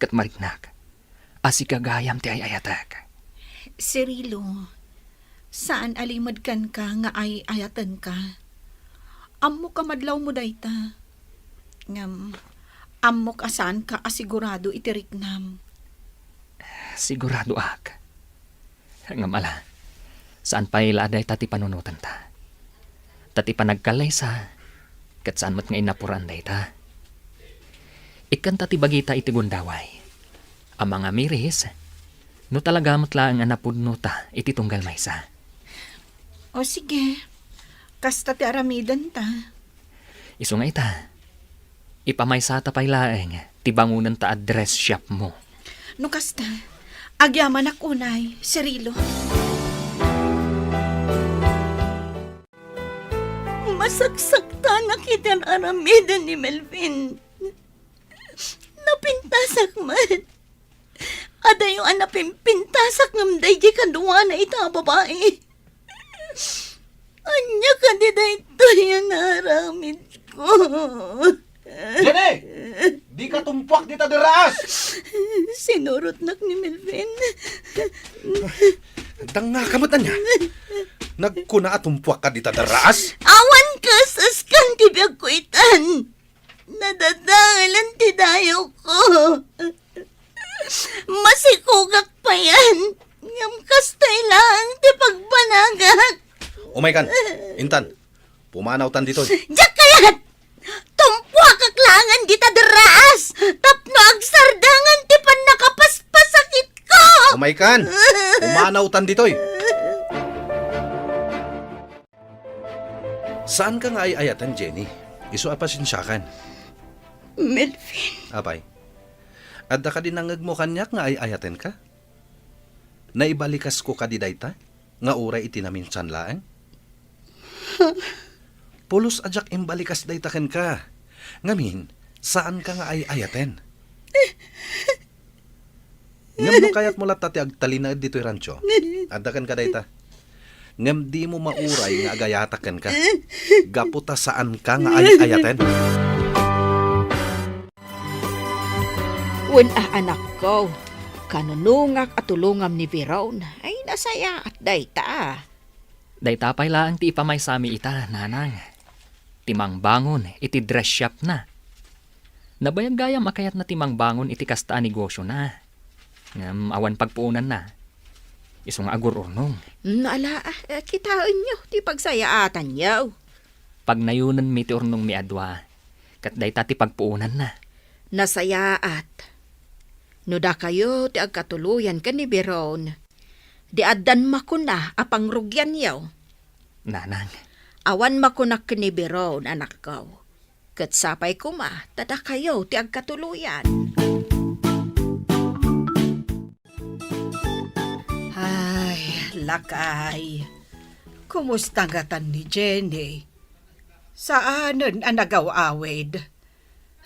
Speaker 2: Kat mariknak, asi kagayam ti ayayatak.
Speaker 3: Cirilo, saan alimad kan ka nga ay ayatan ka? Ammo ka madlaw mo dayta. Ngam, ammo ka saan ka asigurado itiriknam.
Speaker 2: Sigurado ak. Nga mala, saan pa iladay tati panunutan ta? Tati panagkalaysa, kat saan mat nga inapuran day ta? Ikan tati bagita iti gundaway. Ang mga miris, no talaga matlaang anapudno ta iti tunggal maysa.
Speaker 3: O sige, kasta ti aramidan ta.
Speaker 2: Iso nga ita, ipamaysa ta pailaeng, ti bangunan ta address shop mo.
Speaker 3: No kasta, agyaman ak unay, Cirilo.
Speaker 4: Masaksakta na kitang aramidan ni Melvin. Napintasak man. Adayo ang napimpintasak ng daydi kaduwa na ita babae. Anya ka di dayto yung naramid ko.
Speaker 5: Jenny! Di ka tumpuak dita deraas!
Speaker 4: Sinurot nak ni Melvin.
Speaker 5: Danga kamutan niya. Nagkuna at tumpuak ka dita deraas?
Speaker 4: Awan ka saskan tibiyag ko itan. Nadadalan ti dayo ko. Masikugak pa yan. Ngam kastay lang ti pagbanagak.
Speaker 5: Umay kan, Intan, pumanaw tan dito.
Speaker 4: Diyak kayat! Tumpwa kaklangan di ta deraas. Tapno agsardangan ti pan nakapaspasakit ko.
Speaker 5: Umay kan, pumanaw tan dito. Saan ka nga ay ayatan, Jenny? Iso apasensyakan.
Speaker 4: Melvin,
Speaker 5: Apay, adda ka din nangag mo kanyak nga ay ayaten ka? Naibalikas ko ka di dayta? Nga uray itinaminsan laang? Pulos ajak imbalikas daytaken ka. Ngamin, saan ka nga ay ayaten? Ngam no kayat mo latati agtalina dito'y rancho. Adda kan ka dayta. Ngam di mo mauray nga agayataken ka. Gaputa saan ka nga ay ayaten?
Speaker 3: Wen anak ko, kanunungak at tulungam ni Veron, ay nasaya at dayta.
Speaker 2: Dayta pailaang ti ipamaysami ita, nanang. Timang bangon, iti dress shop na. Nabayag gayam akayat na timang bangon iti kasta negosyo na. Awan pagpuunan na. Iso nga agur urnong.
Speaker 3: Naala, kitaan nyo, ti pagsayaatan yaw.
Speaker 2: Pag nayunan mi ti urnong mi adwa, kat day ti pagpuunan na.
Speaker 3: Nasayaat. No da kayo ti agkatuluyan ka ni Biron. Di addan makuna apang rugyan yaw.
Speaker 2: Nanang,
Speaker 3: Awan makunak ka ni Biron, anak ko. Kat sapay kuma, tada kayo ti agkatuluyan.
Speaker 6: Ay, lakay. Kumusta nga tan ni Jenny? Saanan ang nagaw-awid?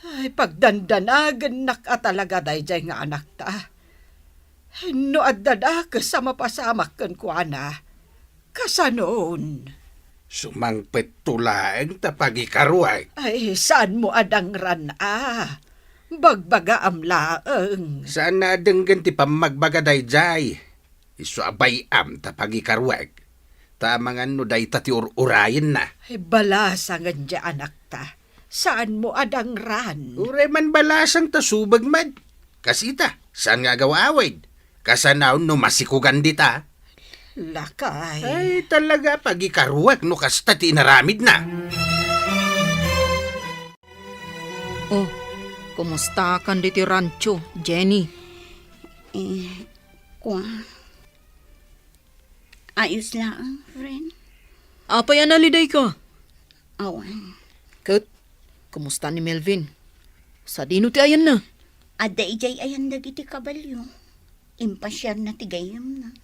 Speaker 6: Ay, pagdandanagan nakatalaga dayjay nga anak ta. No addada ka sa mapasamak kan kuana. Kasanoon?
Speaker 7: Sumangpet tulaeng tapagikaruay.
Speaker 6: Ay, saan mo adang ran Bagbaga amlaeng.
Speaker 7: Saan na denggan ti pamagbagaday jay? Isu abay am tapagikaruay. Tamangan no day tati urayin na.
Speaker 6: Ay, balasangan dya anak ta. Saan mo adang ran?
Speaker 7: Uray man balasang tasubag man. Kasita, saan nga gawawid? Kasanaw no masikugan dita.
Speaker 6: Lakay.
Speaker 7: Ay talaga pagikaruak no kasta ti inaramid na.
Speaker 3: Oh, kumusta kan di ti rancho, Jenny?
Speaker 4: Ayos lang, friend.
Speaker 3: Apa yan naliday ka?
Speaker 4: Awan.
Speaker 3: Kat, kumusta ni Melvin? Sa dino ti ayan na?
Speaker 4: Adda ijay ayan dagiti kabalyo. Impasyar na ti gayam na.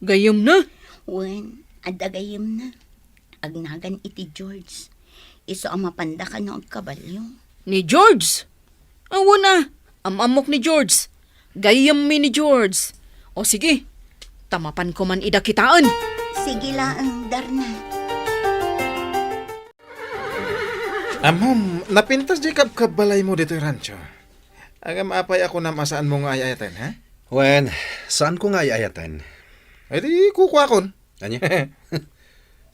Speaker 3: Gayom na?
Speaker 4: Wen, adda gayam na. Agnagan iti George. Iso ang mapandakan ng kabalyo.
Speaker 3: Ni George? Awa na, amamok ni George. Gayam mi ni George. O sige, tamapan ko man idakitaan.
Speaker 4: Sige lang, Darna.
Speaker 5: Amom, napintas di kabbalay mo dito yung rancho. Agam apay ako na masaan mo nga ayayatan, ha?
Speaker 1: Wen, saan ko nga iayatan?
Speaker 5: Ay di kukuha kon.
Speaker 1: Anya?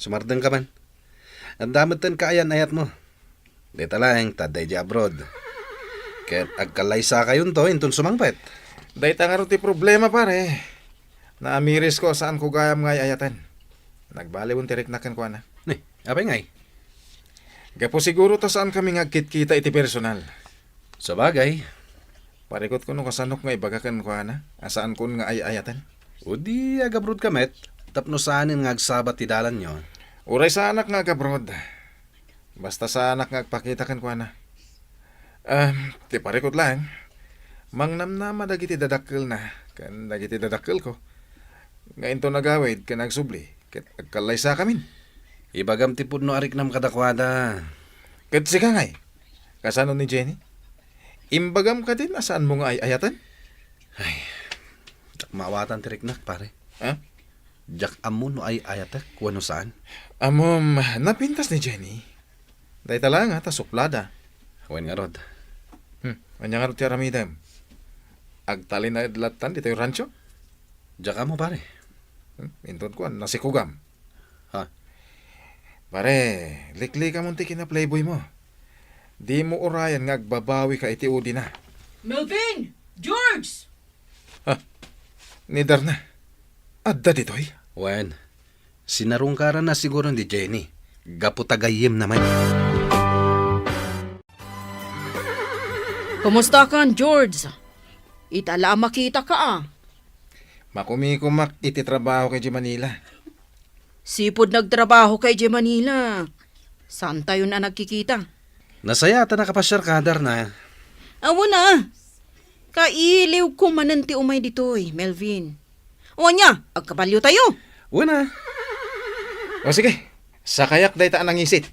Speaker 1: Sumardeng ka man. Ang damatan kaayan ayat mo. Dita lang, taday di abroad. Ket agkalaysa kayon to, intun sumangpet.
Speaker 5: Dahil nga rin ti problema pare. Naamiris ko saan ko gayam nga ayayatan. Nagbaliwon tirik na kan ko na.
Speaker 1: Apay ngay?
Speaker 5: Gapo siguro to saan kami nga kita iti personal.
Speaker 1: Sa bagay,
Speaker 5: Parikot ko nung kasanok nga ibagakan ko na. Asaan ko nga ayayatan.
Speaker 1: o di agabrod kamet, tapno saanin nga agsabat ti dalan nyo.
Speaker 5: Uray sa anak nga kabrod. Basta sa anak nga agpakitakan ko na. Ti parikot lang. Mangnamnama dagiti dadakkel na. Kan dagiti dadakkel ko. Ngayon to nagawid ka nagsubli. Kat agkalay sa kamin.
Speaker 1: Ibagam ti pudno arik nam kadakwada.
Speaker 5: Kat sika ngay. Kasano ni Jenny? Imbagam ka din asaan mo nga ayayatan?
Speaker 1: Jak maawatan tirik nak pare.
Speaker 5: Ha?
Speaker 1: Jak amun no ay ayatak, kuwano saan?
Speaker 5: Amom, napintas ni Jenny. Dahil talang ta suplada.
Speaker 1: Wen nga rod.
Speaker 5: Anya nga rin ti aramidam. Agtalin na idlatan dito yung rancho.
Speaker 1: Jak amo pare.
Speaker 5: Inton ko, nasikugam.
Speaker 1: Ha?
Speaker 5: Pare, likli ka munti kina playboy mo. Di mo urayan nga agbabawi ka iti udi na.
Speaker 3: Melvin! George!
Speaker 5: Nidar na. Adda ditoy.
Speaker 1: Wen, sinarungkaran na siguro ni Jenny. Gaputagayim naman.
Speaker 3: Kumusta ka, George? Itala makita ka
Speaker 5: Makumikumak iti trabaho kay Manila.
Speaker 3: Sipod nagtrabaho kay J. Manila. Saan tayo na nagkikita?
Speaker 1: Nasaya ta nakapasyar kadar na.
Speaker 3: Awa na. Kailiw ko mananti umay ditoy, Melvin. O niya, agkabalyo tayo.
Speaker 1: Una.
Speaker 5: O sige, sa kayak day taan ang isit.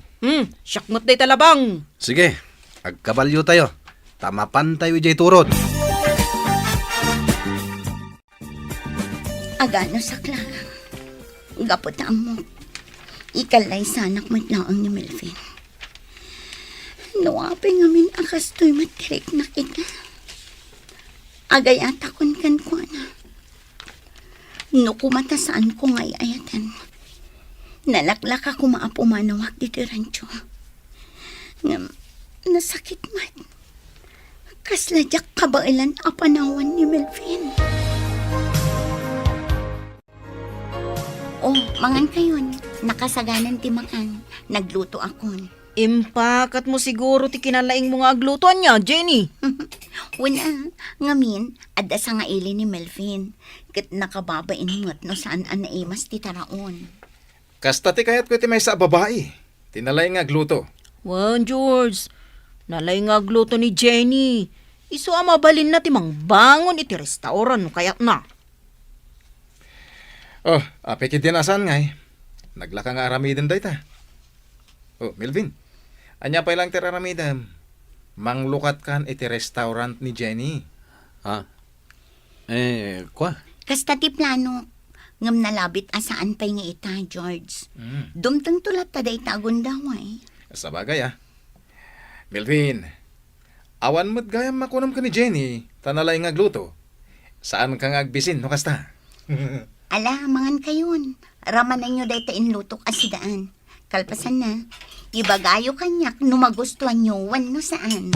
Speaker 3: Syakmot day talabang.
Speaker 1: Sige, agkabalyo tayo. Tamapan tayo ijay turod.
Speaker 4: Agano sakla. Gaputaan mo. Ikalay sanak mo't laang ni Melvin. Nuwapi ngamin akas to'y matirik na kita. Agay atakon kan ko na. Nukumatasaan ko ngay ayatan. Nalaklak ako maapumanawak dito rancho. Nasakit man. Kasladyak kabailan a panawan ni Melvin. Oh, mangan kayon. Nakasaganan ti makan. Nagluto akon.
Speaker 3: Impakat mo siguro ti kinalaing mo nga aglutuan niya, Jenny.
Speaker 4: Wala, ngamin, adda sa nga ili ni Melvin. Kat nakababain mo't no saan an naimas ti taraon.
Speaker 5: Kasta ti kayat ko ti may sa babae. Tinalay nga gluto.
Speaker 3: Wan, George. Nalay nga agluto ni Jenny. Iso mabalin na ti mangbangon iti restauran no kayat na.
Speaker 5: Oh, apikit din asan nga eh. Naglaka nga aramidin day ta. Oh, Melvin. Anya pa ilang tiraramidam. Manglukat kan iti restaurant ni Jenny.
Speaker 1: Kwa?
Speaker 4: Kasta ti plano, ngam nalabit asaan pa'y nga ita, George. Dumtang tulat ta day tagon daway.
Speaker 5: Sa bagay Melvin, awan mo't gayam makunam ka ni Jenny, tanalay nga gluto. Saan ka nga agbisin, no kasta?
Speaker 4: Ala, mangan kayon. Raman na nyo day ta inlutok asidaan. Kalpasan na, ibagayo kanyak no magustuhan nyo wan no saan.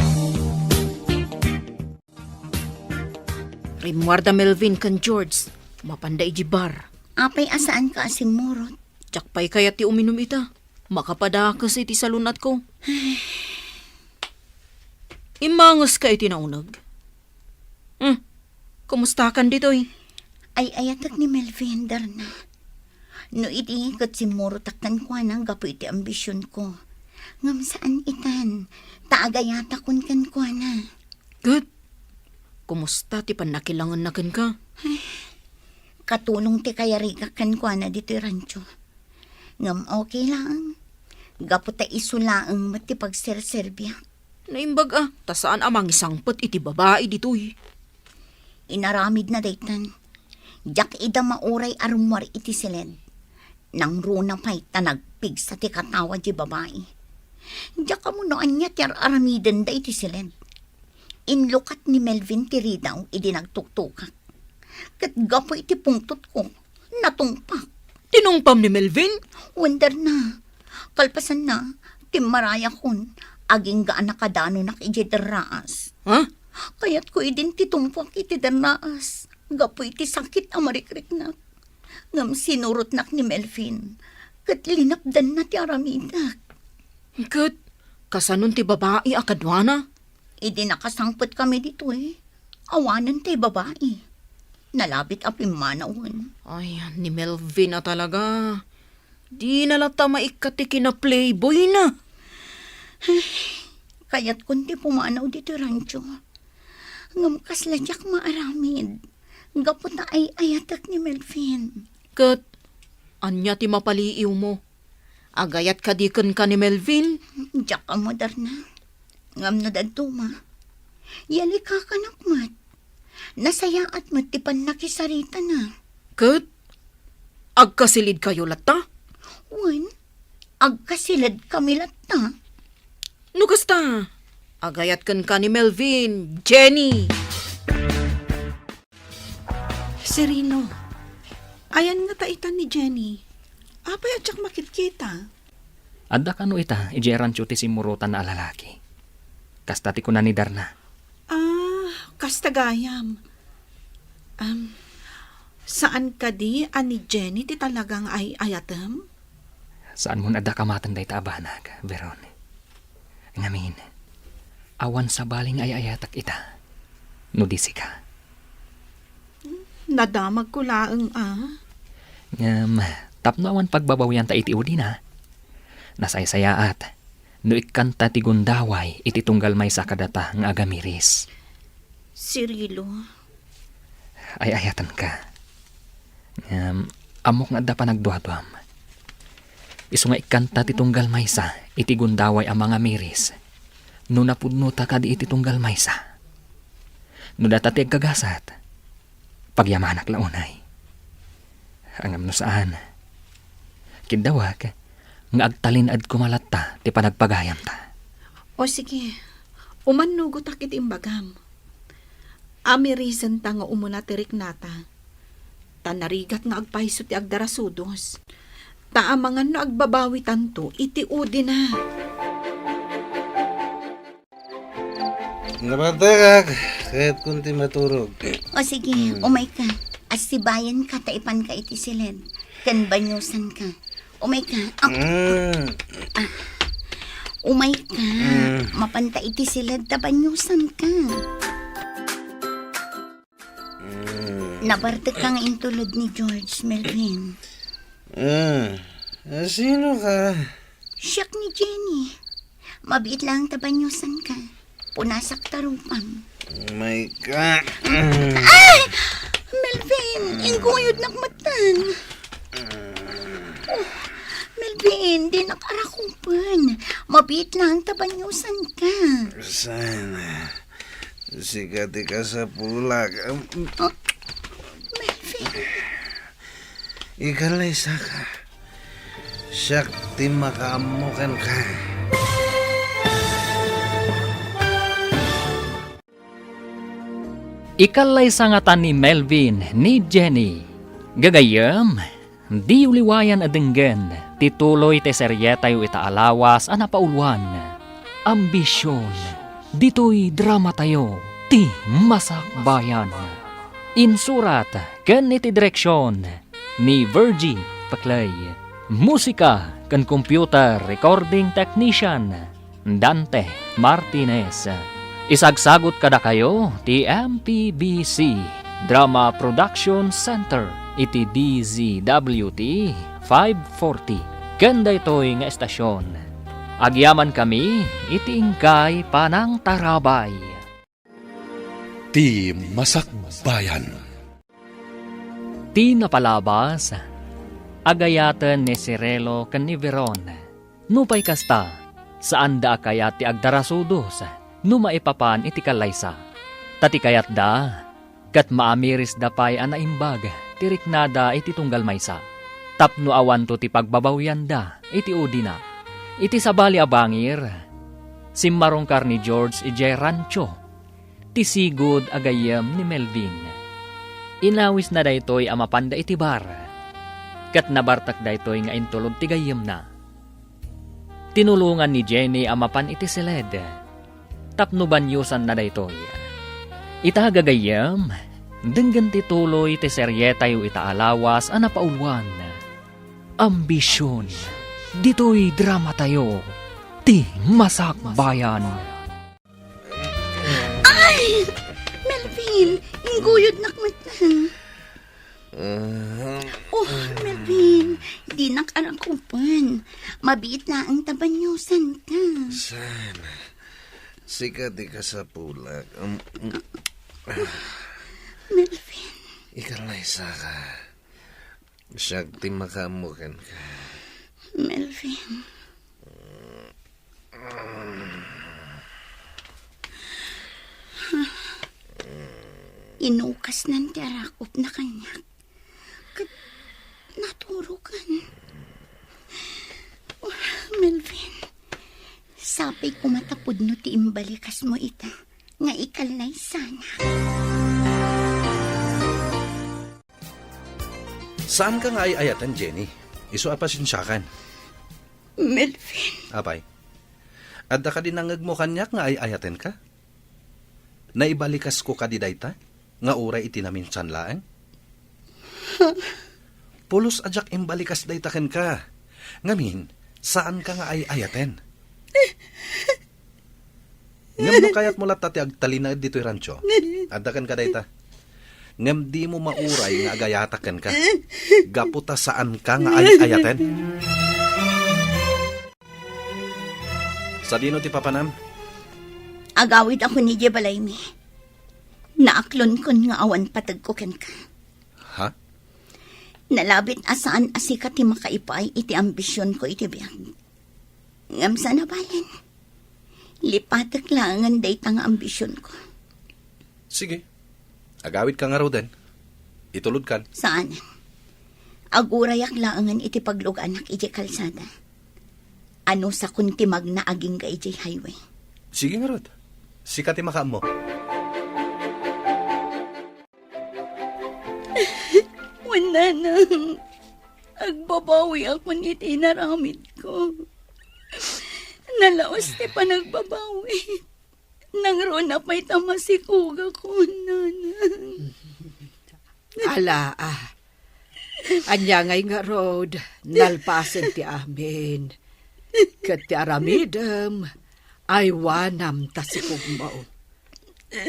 Speaker 3: Rimwarda Melvin kan George. Mapanday jibar.
Speaker 4: Apay asaan ka asimurot.
Speaker 3: Tiyakpay kaya ti uminom ita. Makapadakas iti salunat ko. Imangas ka iti naunag. Kumusta kan ditoy?
Speaker 4: Ay ayatak ni Melvin, darna. No iti kat simurot taktan ko nang gapo iti ambisyon ko. Ngam saan itan, taagayata kun kan ko na.
Speaker 3: Good. Kumusta ti panakilangan na kan ka?
Speaker 4: Katulong ti kayariga kan ko na dito rancho. Ngam okay lang. Gapo ta isulaang mati pagserserbya.
Speaker 3: Naimbag tasaan amang isangpot iti babae ditoy.
Speaker 4: Inaramid na daytan. Jak ida mauray arumwar iti silid. Nang runa pa'y tanagpig sa ti katawa di babae. Jak mo noan niya ti aramiden da iti silid. Inlukat ni Melvin ti ridaw idi nagtuktukak. Kat gapo iti pungtot ko, natungpak.
Speaker 3: Tinungpam ni Melvin?
Speaker 4: Wonder na. Kalpasan na, timaraya kon, aging gaan nakadano nak iti deraas.
Speaker 3: Ha?
Speaker 4: Kaya't ko idin titungpak iti deraas. Gapo iti sakit amarikrik nak. Ngam sinurot nak ni Melvin. Kat linapdan na ti aramidak.
Speaker 3: Kat, kasanon ti babae akadwana?
Speaker 4: Idi nakasangpot kami dito eh. Awanan ti babae. Nalabit apim manawon.
Speaker 3: Ay, ni Melvin na talaga. Di nalata maikati kina playboy na.
Speaker 4: Kaya't kundi pumanaw dito rancho. Ngam kasladyak maaramid. Gapot na ay ayatak ni Melvin.
Speaker 3: Kat, anya ti mapaliiw mo. Agayat kadikan ka ni Melvin.
Speaker 4: Diyak ka mo darna. Ngam na daduma. Yali ka kanakmat. Nasayaat mo tipan nakisarita na.
Speaker 3: Kat, agkasilid kayo lata?
Speaker 4: Wan, agkasilad kami lata.
Speaker 3: No kasta, agayat kan ka ni Melvin, Jenny.
Speaker 6: Serino, ayan nga taitan ni Jenny. Apay at siyak makikita.
Speaker 2: Adda kano ita, ijeran ti simurutan na alalaki. Kastati ko na ni Darna.
Speaker 6: Kastagayam. Saan ka di, ani Jenny, ti talagang ay ayatem?
Speaker 2: Saan mo adda kamatan day taabanag, Veron? Ngamin, awan sa baling ay ayatak ita. Nudisi ka.
Speaker 6: Nadamag ko laeng
Speaker 2: Ngam, tapno awan pagbabawian ta iti udi na. Nasaysayaat, no ikanta ti gundaway iti tunggal may sakadata ng agamiris.
Speaker 4: Cirilo,
Speaker 2: Ay ayatan ka. Amok nga adda pa nagduadwam. Isu nga ikanta ti tunggal maysa iti gundaway ang mga miris. No napudno ta kadi iti tunggal maysa. No data ti agkagasat. Pagyamanak launay. Angam no saan. Kidawag nga agtalinad kumalatta ti panagpagayam ta.
Speaker 6: O sige, umanugot akit imbagam. Ami reason ta nga umuna tirik nata. Tanarigat nga agpaiso ti agdarasudos. Taamangan no agbabawi tanto, iti udi na.
Speaker 7: Nabatagak, kahit kunti maturog.
Speaker 4: O sige, umay ka. Asibayan ka, taipan ka iti silid. Kan banyusan ka. Umay ka. Umay ka. Mapanta iti silid, tabanyusan ka. Nabartek ka nga intulod ni George, Melvin.
Speaker 7: Sino ka?
Speaker 4: Siyak ni Jenny. Mabit lang tabanyusan ka. Punasak tarupang.
Speaker 7: Oh my God.
Speaker 4: Melvin, inguyod nak matan. Oh, Melvin, di nakarakupan. Mabit lang tabanyusan ka.
Speaker 7: Sana. Sikati ka sa pulag.
Speaker 4: Melvin.
Speaker 7: Ikalay sa ka. Syakti makaamukan ka.
Speaker 2: Ikalay sangatan ni Melvin ni Jenny. Gagayam, di uliwayan adenggen, tituloy te seryetayo itaalawas anapauluan. Ambisyon, dito'y drama tayo, ti masakbayan. Insurat, ken iti direksyon, ni Virgie Paklay. Musika, ken computer recording technician, Dante Martinez. Isagsagot kada kayo ti MPBC Drama Production Center iti DZWT 540. Ganda ito'y nga estasyon. Agyaman kami iti ingkay panang tarabay.
Speaker 1: Ti Masakbayan.
Speaker 2: Ti napalabas, agayatan ni Cirelo ken ni Veron. Nupay kasta, saan da kaya ti agdarasudos, maipapan iti kalaysa. Tati kayat da, kat maamiris da pay anaimbag, tiriknada iti tunggal maysa. Tapno awan to ti pagbabawyan da, iti udina. Iti sabali abangir, simmarongkar ni George ijay rancho, ti sigud agayam ni Melvin. Inawis na daytoy amapanda iti bar, kat nabartak daytoy nga intulog ti gayam na. Tinulungan ni Jenny amapan iti siled, tapno banyusan na daytoy. Itagagayam, denggan tituloy ti seryetayo itaalawas anapauluan. Ambisyon, dito'y drama tayo, ti masakbayan.
Speaker 4: Ay! Melvin, inguyod nakmatan. Oh, Melvin, di nakarakupan. Mabit na ang tabanyusan ka.
Speaker 7: Sana. Sikati ka sa pulag.
Speaker 4: Melvin.
Speaker 7: Ikalay sa ka. Syakti makaamukan ka.
Speaker 4: Melvin. Inukas ng tiarakop na kanya. Naturukan. Oh, Melvin. Sabi ko matapod no ti imbalikas mo ita. Nga ikalay sana.
Speaker 5: Saan ka nga ayatan, Jenny? Iso apasensyakan.
Speaker 4: Melvin.
Speaker 5: Apay, adda ka din nangag mo kanyak nga ayaten ka? Naibalikas ko ka di dayta? Nga uray itinaminsan laang? Pulos ajak imbalikas dayta ken ka. Ngamin, saan ka nga ayaten? Ngam no kayat mo latati agtalina dito'y rancho. Adda kan ka dayta? Ngam di mo mauray nga agayataken ka. Gaputa saan ka nga ayaten? Sa dino ti papanam?
Speaker 4: Agawid ako ni Jebalaymi. Naaklon kon nga awan patag ko ken ka.
Speaker 5: Ha?
Speaker 4: Nalabit asaan asika ti makaipay iti ambisyon ko iti biyag. Ngam sana balan. Lipatak langan day nga ambisyon ko.
Speaker 5: Sige. Agawid ka nga raw din. Itulod kan.
Speaker 4: Saan? Agurayak langan iti pagluganak iti kalsada. Ano sa kuntimag na aging ka iti highway.
Speaker 5: Sige nga rod. Sikati makaam mo.
Speaker 4: Wala na. Agbabawi ako ni tinaramid ko. Nalaos ti pa nagbabawi. Nangrona pa'y tamasikuga ko, nanang.
Speaker 6: Ala, anya ngay nga road, nalpasan ti amin. Kat ti aramidem, ay wanam tasikog mo.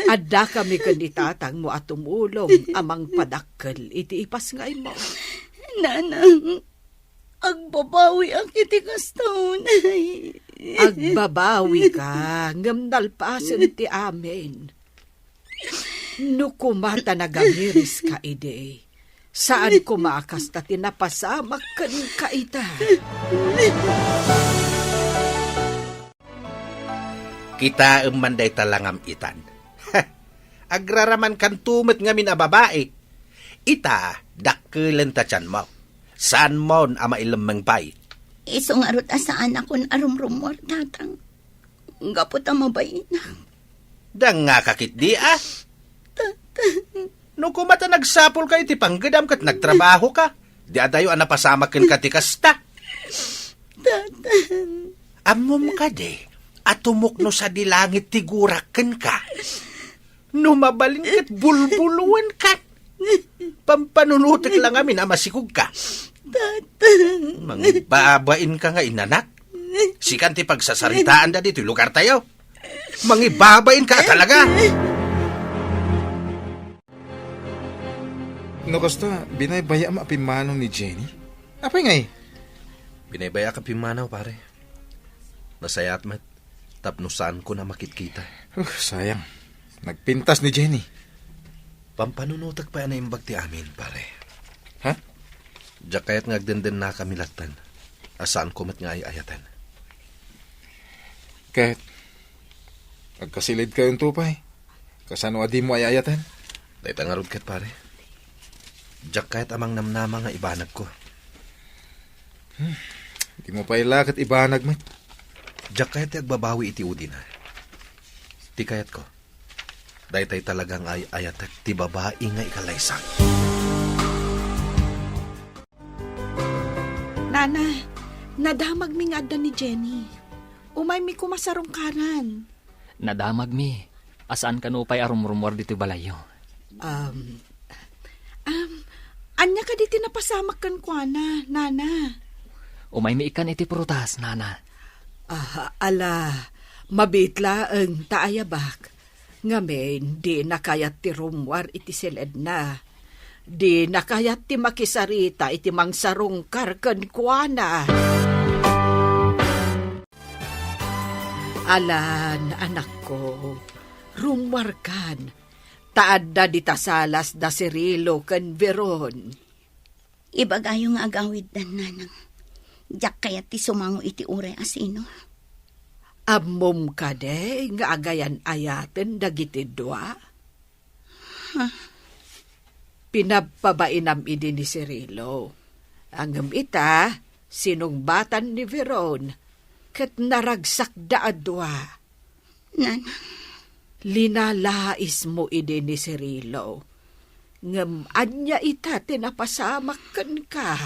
Speaker 6: Adda kami kanitatang mo at tumulong amang padakkel iti ipas ngay mo.
Speaker 4: Nanang, agbabawi ang kitikastaon.
Speaker 6: Agbabawi ka, ngam nalpasan ti amin. No kumata nagamiris ka ide, saan kumakas ta tinapasamak kan ka ita.
Speaker 7: Kita manday talangam itan. Agraraman kan tumet ngamin a babae. Ita, dakkelan ta tiyan mo. Saan mo ama ilamang pay?
Speaker 4: Isong arot asaan akon arumrumor, tatang. Gapot ang mabay na.
Speaker 7: Dang nga kakit di No kumata nagsapol ka iti panggadam kat nagtrabaho ka. Di adayo anapasamakin ka ti kasta.
Speaker 4: Tatang.
Speaker 7: Amom ka de. At tumukno sa dilangit ti guraken ka. Numabalin kat bulbuluan ka. Pampanunutik lang amin amasikog ka.
Speaker 4: Tatang.
Speaker 7: Mangibabain ka nga inanak. Sikan ti pagsasaritaan da dito lugar tayo. Mangibabain ka talaga.
Speaker 8: No, kasta, binaybaya mapimanaw ni Jenny? Apay ngay?
Speaker 5: Binaybaya ka pimanaw, pare. Nasayat mat, tapnusan ko na makitkita.
Speaker 8: Sayang. Nagpintas ni Jenny.
Speaker 5: Pampanunutak pa na imbag ti amin, pare.
Speaker 8: Ha?
Speaker 5: Diyak kaya't ngagdenden na kami latan. Asaan ko mat nga ay ayatan.
Speaker 8: Kahit, agkasilid kayong tupay. Kasano adi mo ay ayatan?
Speaker 5: Dahit ang arod kat, pare. Diyak kaya't amang namnama nga ibanag ko.
Speaker 8: Di mo pa ilakit ibanag mat.
Speaker 5: Diyak kaya't agbabawi iti udin ha. Ti kayat ko. Dahil tayo talagang ay ayatak ti babae nga ikalaysa.
Speaker 3: Nana, nadamag mi nga adda ni Jenny. Umay mi kumasarong karan.
Speaker 2: Nadamag mi. Asaan ka no pa'y arumrumor dito balayo?
Speaker 3: Anya ka di tinapasamak kan kuana, Nana.
Speaker 2: Umay mi ikan iti prutas, nana.
Speaker 6: Ala, mabitla ang taayabak. Ngamen, di nakayat ti rumwar iti siled na. Di nakayat ti makisarita iti mangsarong karkan kuana. Alan, anak ko, rumwar kan. Taad da di tasalas da Cirilo kan Veron.
Speaker 4: Ibagayong agawid dan nanang. Diyak kaya ti sumango iti uray asino.
Speaker 6: Amom ka de, nga agayan ayaten dagiti dua. Pinapabainam idi ni Cirilo. Angam ita, sinungbatan ni Veron, kat naragsak da adwa.
Speaker 4: Nanang.
Speaker 6: Linalais mo idi ni Cirilo. Ngam anya ita tinapasamak kan ka.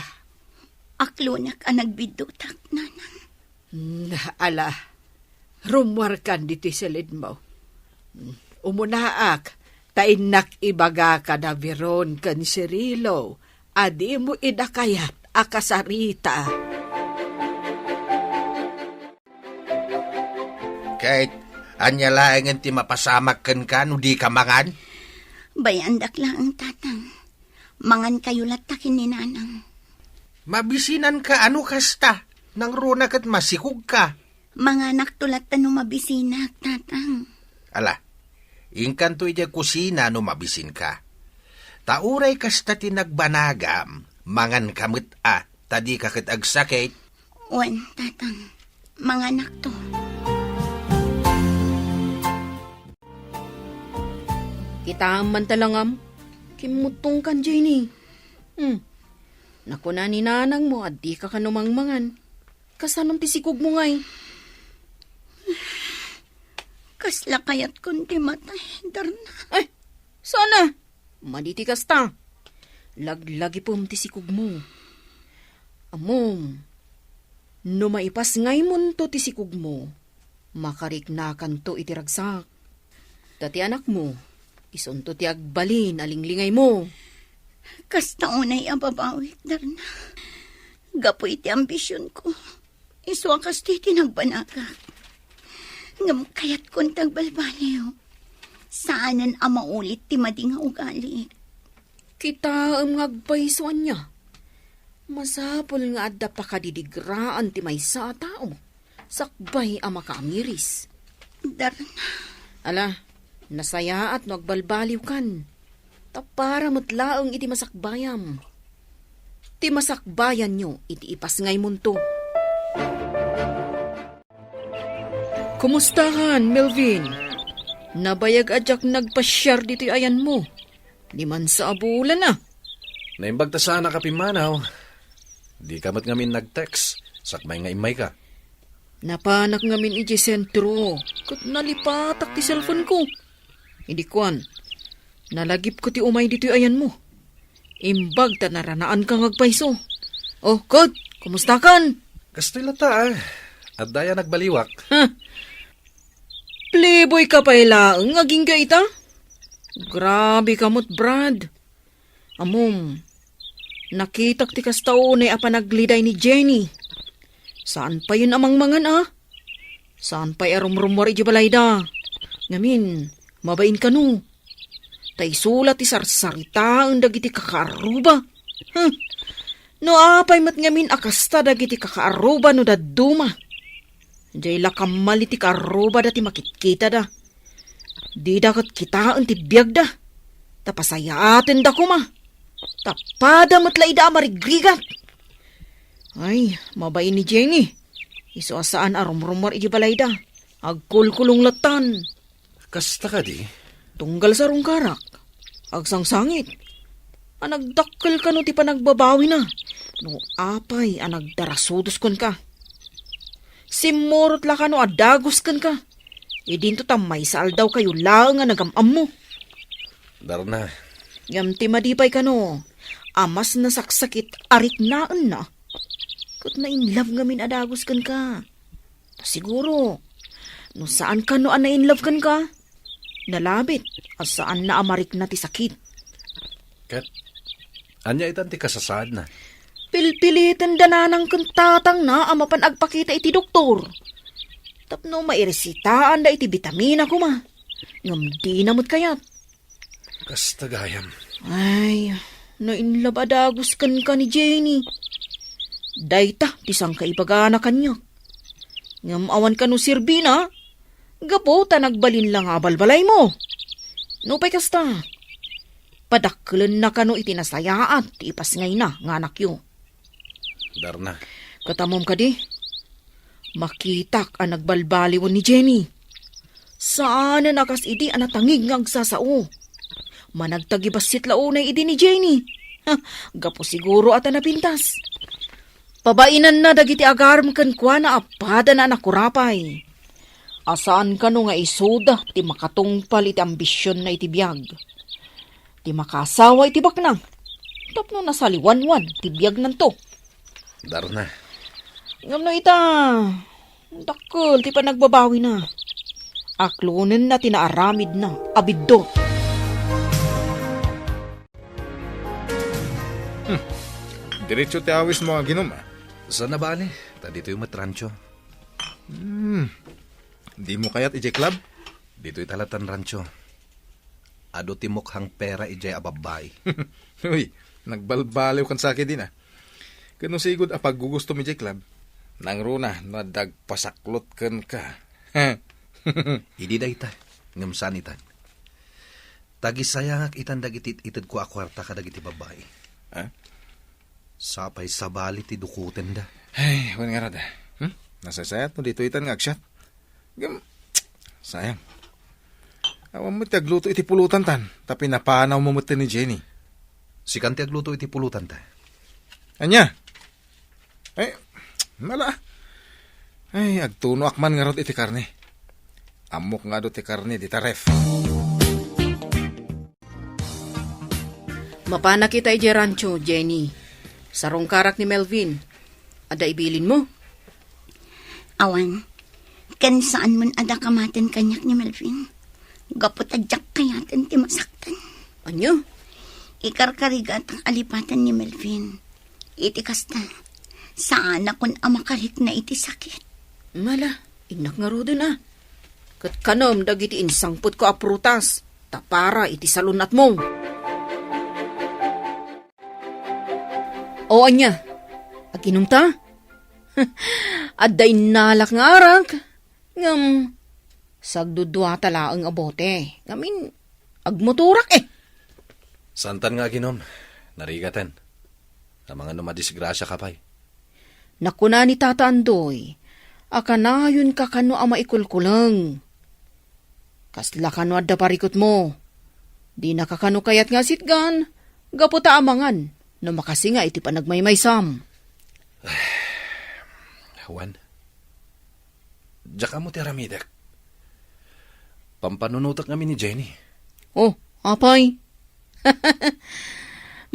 Speaker 4: Aklonak ang nagbidutak, nanang.
Speaker 6: Ala, rumwar kan diti silid mo. Umunaak, tainak ibaga ka na Veron kan Cirilo. Adi mo idakayat akasarita.
Speaker 7: Kahit anya laeng ti mapasamak ka no di ka mangan.
Speaker 4: Bayandak lang ang tatang. Mangan kayo latakin ni nanang.
Speaker 7: Mabisinan ka ano kasta. Nang runa kat masikog ka.
Speaker 4: Manganak tulat na mabisinak, tatang.
Speaker 7: Ala, ingkan to ija kusina no mabisin ka. Tauray kasta tinagbanagam. Mangan kamit tadi kakit agsakit.
Speaker 4: Wan, tatang. Manganak to.
Speaker 3: Kita man talangam. Kimutong kan, Jenny. Naku na ni nanang mo at di ka kanumangmangan. Kasanong tisikog mo ngay?
Speaker 4: Kasla kayat kundi matay, darna.
Speaker 3: Ay, sana. Maditikas ta. Laglagi po tisikog mo. Amom, no maipas ngay mo to tisikog mo, makariknakan to itiragsak. Kamusta ti anak mo? Isunto ti agbalin, alinglingay mo.
Speaker 4: Kasta unay ababawi, Darna. Gapo iti ambisyon ko. Iso akas ti tinagbanaga. Ngam kayat kong tagbalbaliw. Saanan ang maulit ti mading ugali.
Speaker 3: Kita ang agpaisuan niya. Masapol nga adda pa kadidigraan ti may sa tao. Sakbay ang makaamiris.
Speaker 4: Darna.
Speaker 3: Ala, nasaya at nagbalbaliw kan. Tapara matlaang iti masakbayam. Ti masakbayan nyo, iti ipas ngay munto. Kumustahan, Melvin? Nabayag adyak nagpasyar dito ayan mo. Di man sa abulan na.
Speaker 5: Naimbag ta sana kapimanaw. Di kamat ngamin nag-text. Sakmay nga imay ka.
Speaker 3: Napanak ngamin iti sentro. Kat nalipatak ti cellphone ko. Hindi kuan. Nalagip ko ti umay dito ayan mo. Imbag ta naranaan kang agpaiso. Oh, Kod, kumusta kan?
Speaker 5: Kastoy lata At daya nagbaliwak.
Speaker 3: Playboy ka pa ilaang aging gaita? Grabe kamot, Brad. Amom, nakitak ti kastaunay a panagliday ni Jenny. Saan pa yun amang mangan Saan pa arumrumwar iji balayda? Ngamin, mabain ka no. Tay sulat ti sarsarita ang dagiti kakaaruba. No apay mat ngamin akasta dagiti kakaaruba no daduma. Jay lakamali ti kaaruba dati makitkita da. Di dakat kita ang tibiyag da. Tapasayaten da kuma. Tapada matlaida marigrigat. Ay, mabain ni Jenny. Iso asaan arumrumar iji balayda. Agkulkulong latan.
Speaker 5: Kasta ka di?
Speaker 3: Tunggal sa rungkarak. Agsangsangit. Anagdakkel ka no ti panagbabawi na. No apay anagdarasudos kon ka. Simurot la ka no adagos kan ka. Idin to tamay saal daw kayo lang nga nagamam mo.
Speaker 5: Darna.
Speaker 3: Yam ti madipay ka no. Amas na saksakit arik naan na. Kut na in love ngamin adagos kan ka. Siguro. No saan ka no na in love kan ka? Nalabit, at saan na amarik na ti sakit.
Speaker 5: Kat, anya itan ti kasasad na.
Speaker 3: Pilpilitan dananang kantatang na amapan agpakita iti doktor. Tapno mairesitahan da iti vitamina ko ma. Ngam di namot kayat.
Speaker 5: Kasta gayam.
Speaker 3: Ay, nainlabadagos kan ka ni Jenny. Dayta, tisang kaibagana kanya. Ngam awan ka no sirbina. Gapo, tanagbalin lang abalbalay mo. No pa'y kasta. Padaklan na kano itinasayaat, ipas ngay na, nga anak yu.
Speaker 5: Darna.
Speaker 3: Katamom ka di. Makitak ang nagbalbaliwan ni Jenny. Saan na nakas idi anatangig ng agsasao. Managtagibasit launay idi ni Jenny. Gapo siguro at napintas. Pabainan na dagiti agarm kan kwa na apada na nakurapay. Asaan ka no nga isuda, ti makatungpal iti ambisyon na iti biyag. Ti makasawa iti baknang. Tapno nasaliwanwan, ti biyag nanto.
Speaker 5: Darna.
Speaker 3: Ngam no ita, dakkel, ti pa nagbabawi na. Aklunen na tinaaramid na, abiddo.
Speaker 8: Diretso ti awis mo ang ginom
Speaker 5: Saan na ba ali? Dito yung matrancho.
Speaker 8: Di mo kayat ije club?
Speaker 5: Dito yung talatan rancho. Ado timukhang pera ijay ababay.
Speaker 8: Uy, nagbalbaliw kan sa akin din Kano sigod a paggugusto mi ije club? Nang runa, nadagpasaklot kan ka.
Speaker 5: Idi da ita. Ngam sanitan. Tagisayangak itan dagitit itad ko akwarta ka dagiti babay. Sapay sabali ti dukuten da.
Speaker 8: Ay, wan nga rada. Nasasayat mo dito itan nga agsyat. Sayang. Awan mo tagluto iti pulutan tan. Tapi napanaw mo mutin ni Jenny.
Speaker 5: Si kanti agluto iti pulutan ta.
Speaker 8: Anya? Ay, mala. Ay, agtuno akman nga rod iti karne. Amok nga do ti karne di taref.
Speaker 3: Mapana kita iti rancho, Jenny. Sarong karak ni Melvin. Ada ibilin mo?
Speaker 4: Awan, kan saan man ada kamaten kanyak ni Melvin. Gaputadyak kayatan ti masaktan.
Speaker 3: Anyo?
Speaker 4: Ikarkarigat ang alipatan ni Melvin. Iti kasta. Saan akong amakarit na iti sakit.
Speaker 3: Mala, ignak nga rodo na. Kat kanom dagiti insangput ko a prutas. Tapara iti salunat mo. O anya, aginom ta? Aday nalak nga arak. Ngam, sagdudwa tala ang abote. Ngamin, agmoturak eh.
Speaker 5: Santan nga ginom, narigatan. Ang mga numadisgrasya ka pa'y.
Speaker 3: Nakuna ni Tata Andoy, akanayon ka kano ama ikulkulang. Kasla kano adda parikot mo. Di nakakano kayat nga sitgan, gaputa amangan, no makasi nga iti panagmaymaysam.
Speaker 5: Juan, diyak mo ti aramidak. Pampanunutak kami ni Jenny.
Speaker 3: Oh, apay.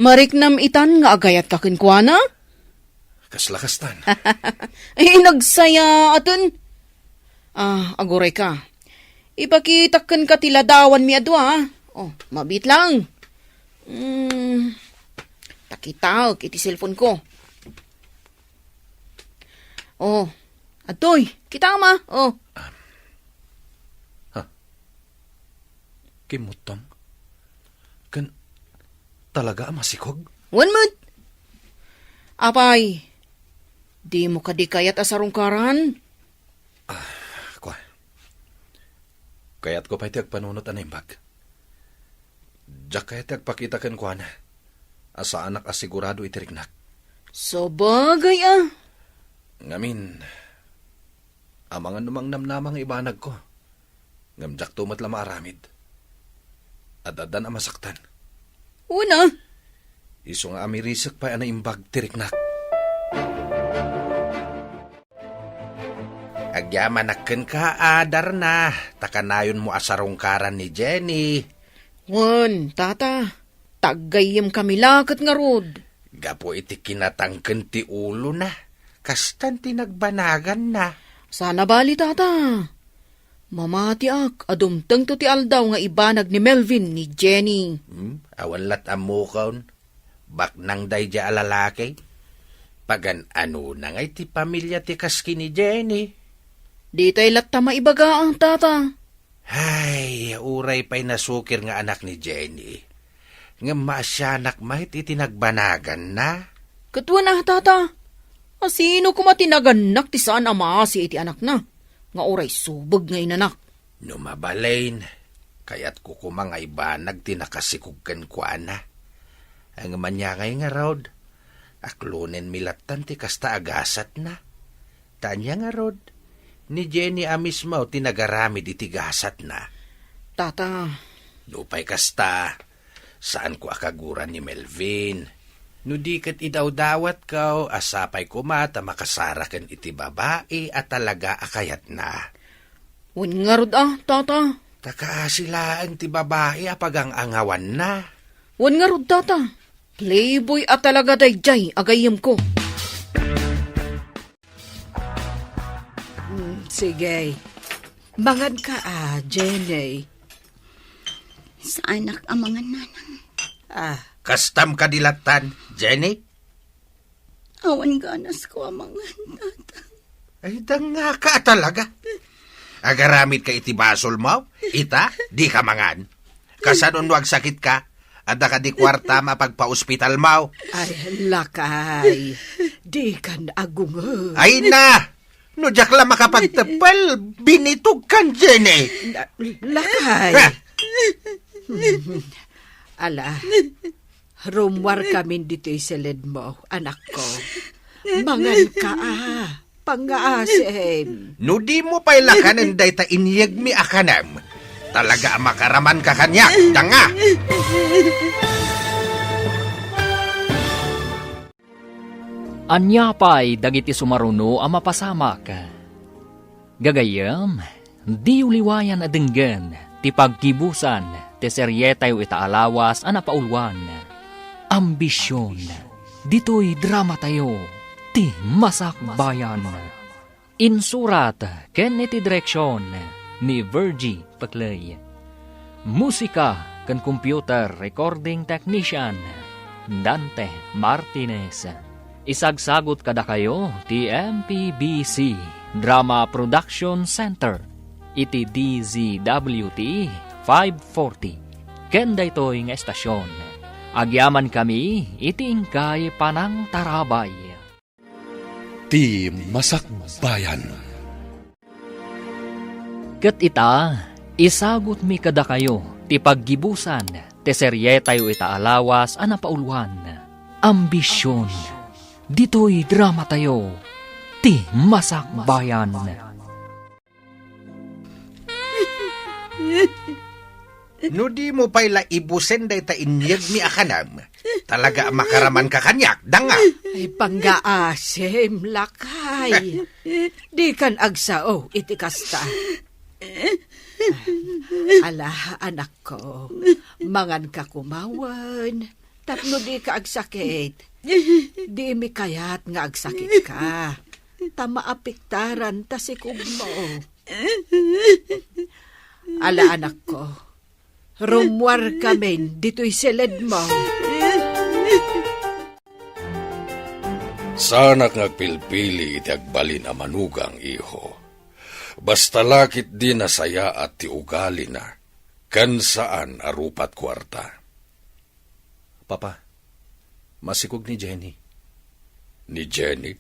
Speaker 3: Mariknam itan nga agayat kakinkwana?
Speaker 5: Kaslakastan.
Speaker 3: Nagsaya aton. Aguray ka. Ipakitakan ka tiladawan mi adwa. Oh, mabit lang. Takitawag iti cellphone ko. Oh, atoy, kita ma. Oh.
Speaker 5: Kimutong. Kan talaga masikog?
Speaker 3: One mood. Apay, di mo kadikayat asarungkaran?
Speaker 5: Kwa. Kaya't ko pa'y tiyag panunot animbag. Diyak kaya tiyag pakitakan kwa na. Asa anak asigurado itiriknak.
Speaker 3: So bagay ah.
Speaker 5: Ngamin, amangan numang namnamang ibanag ko. Ngamjak tumat lang maaramid. Adadan ang masaktan.
Speaker 3: Una.
Speaker 5: Iso nga amirisak pa na imbag tiriknak.
Speaker 7: Agyaman akken ka, adar na. Takanayon mo asarungkaran ni Jenny.
Speaker 3: Wan, tata. Taggayem kami lakat nga rod.
Speaker 7: Gapo iti kinatangken ti ulo na. Kastan tinagbanagan na.
Speaker 3: Sana bali, tata. Mamati ak, adumteng to ti aldaw nga ibanag ni Melvin ni Jenny.
Speaker 7: Awan lat amukaon. Baknang day ja alalaki. Pagan ano na nga iti pamilya ti kaski ni Jenny.
Speaker 3: Di tayo latta maibaga ang tata.
Speaker 7: Ay, uray pa'y nasukir nga anak ni Jenny. Nga masyanak mahit iti nagbanagan na.
Speaker 3: Katwa na, tata. Asino kumatinaganak ti saan ama si iti anak na. Nga oray subag nga inanak.
Speaker 7: Numabalain, kaya't kukumang ay banag tinakasikugkan kwa na. Ang manyangay nga rod, aklunen milatan ti kasta agasat na. Tanya nga rod, ni Jenny amismaw tinagaramid iti gasat na.
Speaker 3: Tata,
Speaker 7: Lupay kasta, saan ko akaguran ni Melvin? No di kat idaw-dawat kaw, asapay kumata makasarakan iti babae at talaga akayat na.
Speaker 3: wan nga rod tata.
Speaker 7: Taka sila ang ti babae apagang angawan na.
Speaker 3: Wan nga rod, tata. Playboy at talaga dayjay agayem ko.
Speaker 6: Sige. Mangad ka Jenny.
Speaker 4: Sa anak ang mga nanang.
Speaker 7: Kastam kadilatan, Jenny?
Speaker 4: Awan ganas ko ang mga tata.
Speaker 7: Ay, nga ka talaga. Agaramit ka iti basol mo? Ita, di ka mangan. Kasanon wag sakit ka, ada ka di kwarta mapagpa-ospital mo.
Speaker 6: Ay, lakay. Di kan agungo.
Speaker 7: Ay na! No, jak lang makapagtapal, binitog kan, Jenny.
Speaker 6: Lakay.
Speaker 7: Ha?
Speaker 6: Ala, rumwar kami dito isilid mo, anak ko. Mangan ka pangaasim.
Speaker 7: No, di mo pa'y lakanan day ta inyag mi akanam. Talaga makaraman ka kanya, danga.
Speaker 2: Anya pa'y dagiti sumaruno ang mapasamak. Gagayam, di uliwayan adenggan, ti pagkibusan, ti seryetayo itaalawas ang napaulwan. Ambisyon, dito'y drama tayo, ti masakbayan. Insurat, ken iti direksyon, ni Virgie Paclay. Musika kan computer recording technician Dante Martinez. Isagsagot kada kayo ti MPBC Drama Production Center iti DZWT 540 ken daytoy nga estasyon. Agyaman kami iti ingkay panang tarabay.
Speaker 1: Ti Masakbayan.
Speaker 2: Ket ita, isagot mi kada kayo, ti paggibusan, ti serye tayo ita alawas, anapauluan, ambisyon, dito'y drama tayo, ti Masakbayan.
Speaker 7: No di mo pa'y ibusen day ta inyag mi akanam. Talaga makaraman ka kanyak, danga.
Speaker 6: Ay, panggaasim, lakay. Di kan agsao, iti kasta. Ala, anak ko, mangan ka kumawan, tapno di ka agsakit. Di mi kayat nga agsakit ka. Tama apiktaran tasikog mo. Ala, anak ko, rumwar kami, dito'y silid mo.
Speaker 1: Sana ngagpilpili iti agbalin a manugang iho. Basta lakit di nasaya at ti ugali na, kan saan arupat kwarta.
Speaker 5: Papa, masikog ni Jenny.
Speaker 1: Ni Jenny?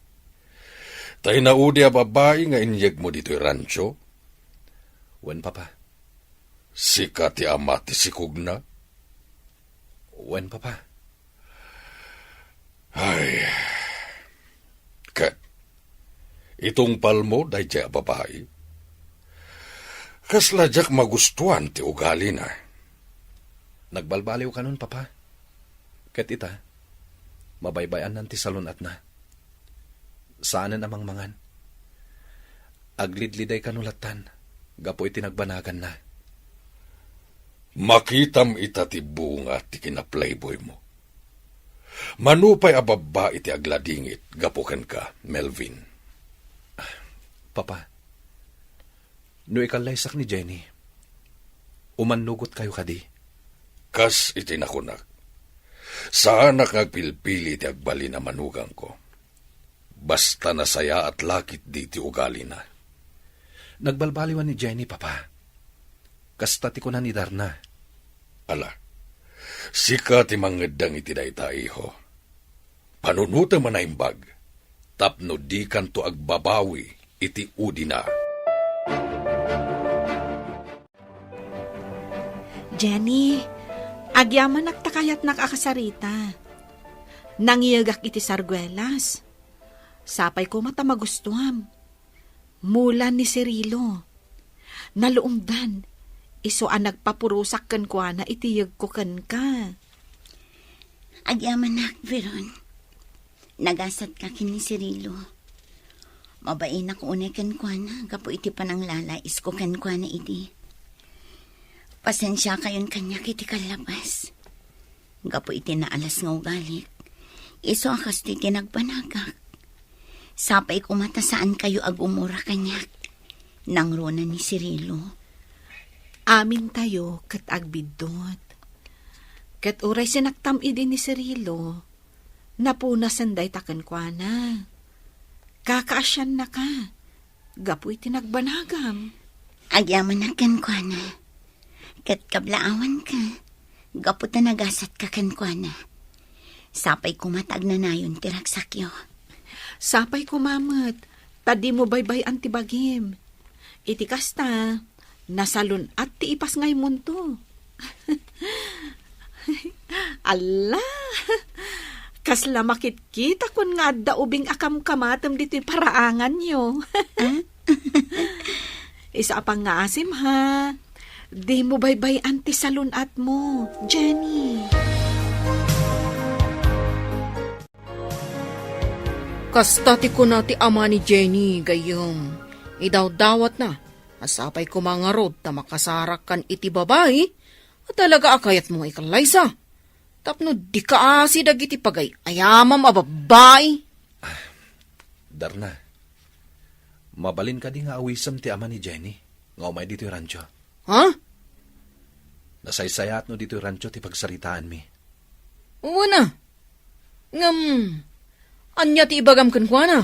Speaker 1: Tay naudi a babae nga inyeg mo dito'y rancho?
Speaker 5: Wen, Papa.
Speaker 1: Sika ti ama ti sikog na?
Speaker 5: Wen, Papa.
Speaker 1: Ay, kat, itong palmo dahi siya babae. Kasladyak magustuhan ti ugali na.
Speaker 5: Nagbalbaliw ka nun, Papa. Ket ita, mabaybayan nanti salunat na. Saanan amang mangan? Aglidliday kanulatan, gapoy tinagbanagan na.
Speaker 1: Makitam ita ti bunga ti kinaplayboy mo. Manupay a babae ti agladingit, gapukan ka, Melvin.
Speaker 5: Papa, no ikalaysak ni Jenny, umanugot kayo kadi.
Speaker 1: Kas iti nakunak. Saan nakagpilpili ti agbali na manugang ko. Basta nasaya at lakit di ti ugali na.
Speaker 5: Nagbalbaliwan ni Jenny, Papa. Kastati ko na ni Darna.
Speaker 1: Ala, sika ti mangedang iti dayta iho. Panunuta man na imbag, tapno di kanto agbabawi iti udi na.
Speaker 3: Jenny, agyaman naktakayat nakakasarita. Nangiyagak iti sargwelas. Sapay ko mata magustuham. Mulan ni Cirilo. Naluumdan. Iso ang nagpapurusak kan kwa na itiyag ko kan ka.
Speaker 4: Agyaman nak, Veron. Nagasat ka kini Cirilo. Mabain ako unay kan kwa na, gapo iti panang lalais ko kan kwa na iti. Pasensya kayon kanya kiti kalabas. Gapo iti naalas nga ugalik. Iso akas ti tinagpanagak. Sapay kumata saan kayo agumura kanyak. Nangrona ni Cirilo.
Speaker 3: Amin tayo kat agbidot. Kat uray sinaktam idin ni Cirilo. Napunasan day takan kwa na. Kakaasyan na ka. Gapoy tinagbanagam.
Speaker 4: Agyaman na kan kwa na. Kat kablaawan ka. Gapo ta nagasat ka kan kwa na. Sapay kumatag na nayon tiraksakyo.
Speaker 3: Sapay kumamat. Tadi mo baybay antibagim. Iti kasta. Nasalun at ti ipas ngay munto. Ala! Kasla makit-kita kun nga daubing akam kamatam dito'y paraangan nyo. Isa pang nga asim ha. Di mo baybay anti salun at mo, Jenny. Kasta ti ko na ti ama ni Jenny gayong. Idaw-dawat na. Asapay ko mga rod ta makasarak kan iti babae. At talaga akayat mo ikalaysa. Tapno di ka asi dagiti pagay. Ayamam a babae.
Speaker 5: Darna, mabalin ka di nga awisam ti ama ni Jenny. Nga umay dito yung rancho.
Speaker 3: Ha?
Speaker 5: Nasaysayat no dito rancho ti pagsaritaan mi.
Speaker 3: Uwa na. Ngam, anya ti ibagam kan kwa na.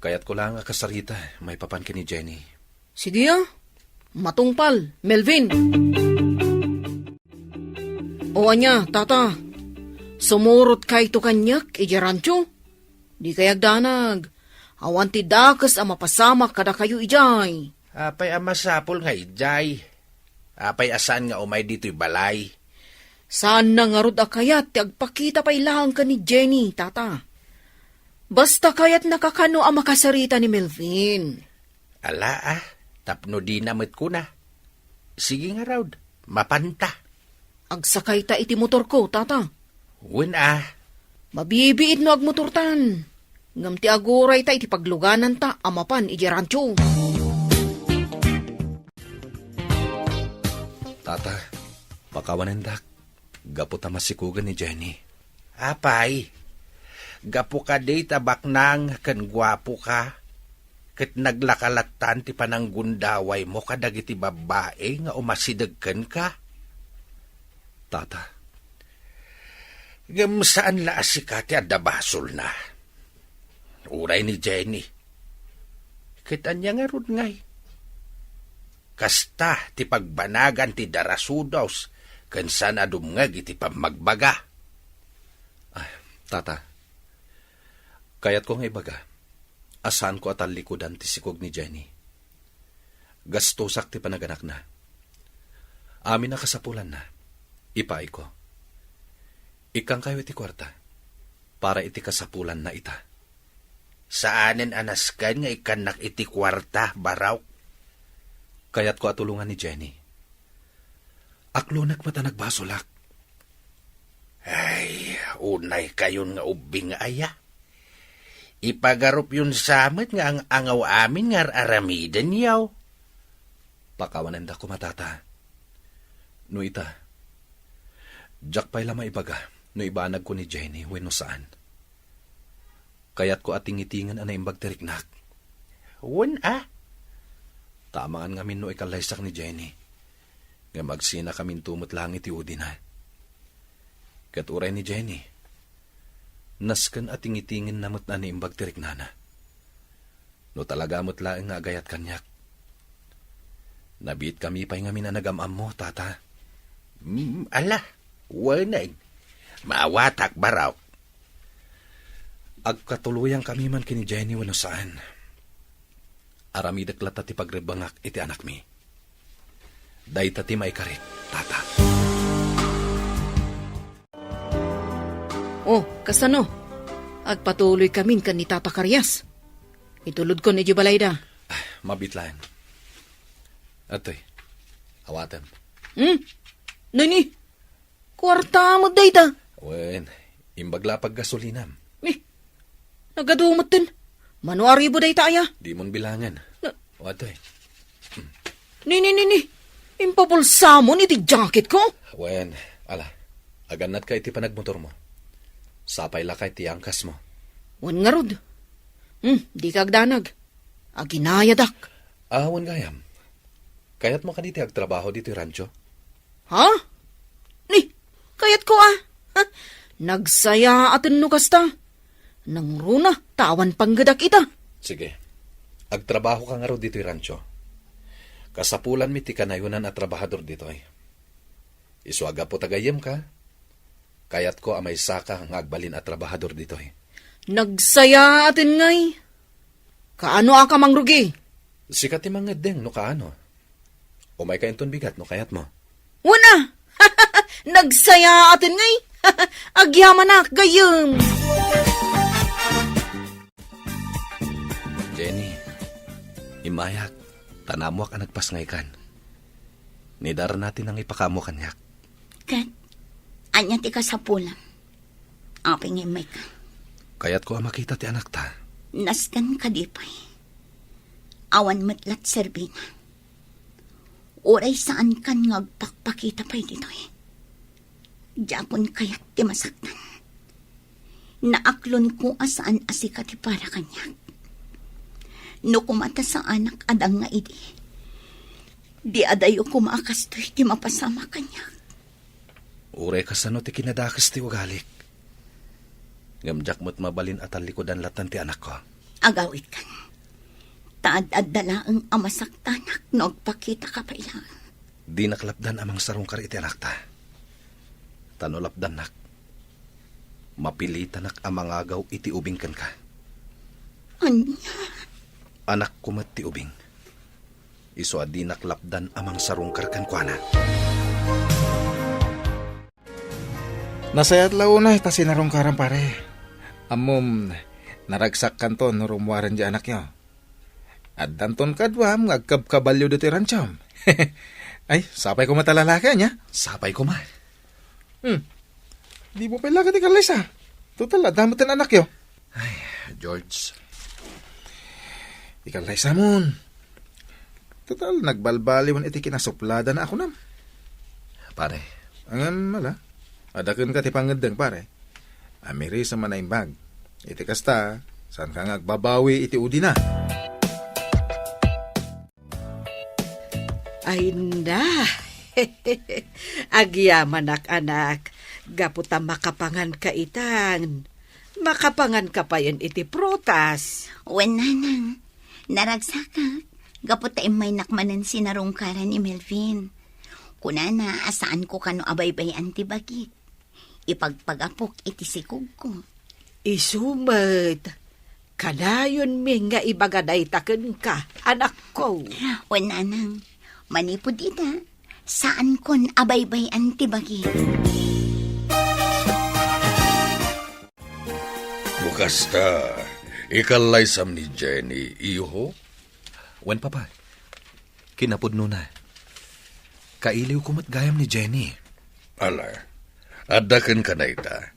Speaker 5: Kayat ko lang akasarita, may papan ka ni Jenny.
Speaker 3: Sige ah. Matungpal, Melvin. O anya, tata. Sumurot kay to kanyak, ijarancho. Di kayag danag. Awan ti dakas ang mapasamak kada kayo ijay.
Speaker 7: Apay amasapol nga ijay. Apay asan nga umay dito'y balay.
Speaker 3: Saan na nga rod akayat ti agpakita pa ilang ka ni Jenny, tata. Basta kayat nakakano ang makasarita ni Melvin.
Speaker 7: Ala tapno di namit ko na. Sige nga raw, mapanta.
Speaker 3: Agsakay ta iti motor ko, tata.
Speaker 7: Wen
Speaker 3: Mabibiit no agmotortan. Ngam ti aguray ta iti pagluganan ta amapan iti rancho.
Speaker 5: Tata, pakawanendak. Gapo ta masikugan ni Jenny.
Speaker 7: Apay, gapo ka day tabak nang kan gwapo ka. Ket naglakalatan ti pananggundaway mo kadag iti babae nga umasidagken ka.
Speaker 5: Tata,
Speaker 7: Ngam saan la asika ti adabasol na. Uray ni Jenny. Ket anya nga rod ngay. Kasta ti pagbanagan ti darasudaws ken saan adumngag iti pamagbaga.
Speaker 5: Tata, kayat ko nga ibaga. Asan ko atal likodan ti sikog ni Jenny. Gastosak ti panaganak na. Amin na kasapulan na. Ipaay ko. Ikang kayo iti kwarta. Para iti kasapulan na ita.
Speaker 7: Saanen anaskan nga ikanak iti kwarta, baraw?
Speaker 5: Kayat ko atulungan ni Jenny. Aklunak mata nagbasolak.
Speaker 7: Ay, unay kayon nga ubing aya. Ipagarup yun samit nga ang angaw amin nga aramidan yaw.
Speaker 5: Pakawananda ko matata. No ita, jak pa'y lama ibaga, no ibanag ko ni Jenny, wenno saan. Kayat ko ating itingan anay imbag teriknak.
Speaker 7: Wen
Speaker 5: Tamaan ngamin no ikalaysak ni Jenny. Nga magsina kamin tumot lang iti udin ha. Kat uray ni Jenny, nasken ating itingin namot na ni imbag teriknana. No talaga mo't laeng nga agayat kanyak. Nabit kami pa'y ngamin na nagamam mo, tata.
Speaker 7: Ala, wanay. Maawatak baraw.
Speaker 5: Agkatuluyang kami man kini Jenny wano saan. Aramidak lata ti pagrebangak iti anak mi. Day tati may karit, tata.
Speaker 3: Oh, kasano? Agpatuloy kamin kan ni Tata Karyas. Itulod ko ni Jubalayda.
Speaker 5: Mabitlaan. Atoy, awatan.
Speaker 3: Nani? Kwarta mo dayta.
Speaker 5: Wen, imbagla pag gasolinam.
Speaker 3: Nagadumot din. Manuari bo dayta aya.
Speaker 5: Di mon bilangan. O atoy.
Speaker 3: Ni. Impapulsa mo ni ti jacket ko.
Speaker 5: Wen, ala, aganat ka iti panagmotor mo. Sapay la kay ti angkas mo.
Speaker 3: Wan nga rod. Di kagdanag. Aginayadak.
Speaker 5: Wan gayam. Kayat mo kaniti agtrabaho dito yung rancho?
Speaker 3: Ha? Ni, kayat ko Nagsaya atin no kasta. Nang runa, tawan panggadak ita.
Speaker 5: Sige. Agtrabaho ka nga ro dito yung rancho. Kasapulan mi ti kanayunan at trabahador dito ay. Iswaga po tagayem ka. Kayat ko amay saka nga agbalin at trabahador dito ay.
Speaker 3: Nagsaya atin ngay. Kaano ka mangrugi?
Speaker 5: Sikat ti mangedeng no kaano. Umay ka inton bigat no kayat mo.
Speaker 3: Wana! Nagsaya atin ngay. Agyaman na gayem.
Speaker 5: Jenny, imayak, tanamuak ang nagpasngay kan. Nidara natin ang ipakamo kanyak.
Speaker 4: Kat, anya ti kasapulan. Aping imay ka.
Speaker 5: Kayat ko ang makita ti anak ta.
Speaker 4: Naskan kadipay. Awan matlat serbina. Oray saan kan ngagpakpakita pa'y dito eh. Japon kaya't ti masaktan. Naaklon ko asaan asika ti para kanyak. No kumata sa anak adang nga idi. Di adayo kumaakas to'y ti mapasama kanya.
Speaker 5: Uray ka sa no ti kinadakas ti ugalik. Ngamjak mo't mabalin at likodan latan ti anak ko.
Speaker 4: Agawit kan. Taad-ad dala ang amasaktanak no agpakita ka pa ilang.
Speaker 5: Di naklapdan amang sarungkar iti anak ta. Tanolapdan nak. Mapilitan nak amang agaw iti ubing kan ka.
Speaker 4: Anya?
Speaker 5: Anak ko mat ti ubing. Iso adi naklapdan amang sarungkar kan kuana.
Speaker 8: Nasayat launa ta sinarungkaran pare. Amom naragsak kanton no rumuaran di anak nyo. At danton kadwam ngagkabkabalyo dito rancham. Ay, sapay ko matalalaki niya.
Speaker 5: Sapay ko ma.
Speaker 8: Di mo pala ka ti Kalaysa. Total, adamot ang anak yo.
Speaker 5: Ay, George.
Speaker 8: Di Kalaysa mon. Total, nagbalbaliwan iti kinasuplada na ako nam.
Speaker 5: Pare,
Speaker 8: Ang mala, adakan ka ti pangadang pare. Amiri sa manaimbag. Iti kasta, saan ka ngagbabawi iti udi na.
Speaker 6: Ay na. Agyaman anak. Gaputa makapangan ka itan. Makapangan ka pa yan iti prutas.
Speaker 4: Wen nanang. Naragsak gaputa imay nakmanan sinarungkaran ni Melvin. Kunana, asaan ko kano abaybay antibagit. Ipagpagapok iti sikog ko.
Speaker 6: Isumat. Kanayon mi nga ibagaday taken ka, anak ko.
Speaker 4: Wen nanang, manipod ita, saan kon abaybay antibagit.
Speaker 1: Bukas ta, ikalaysam ni Jenny, iho?
Speaker 5: wen papa. Kinapudno na. Kailiw ko mat gayam ni Jenny.
Speaker 1: Ala, adakan ka na ita.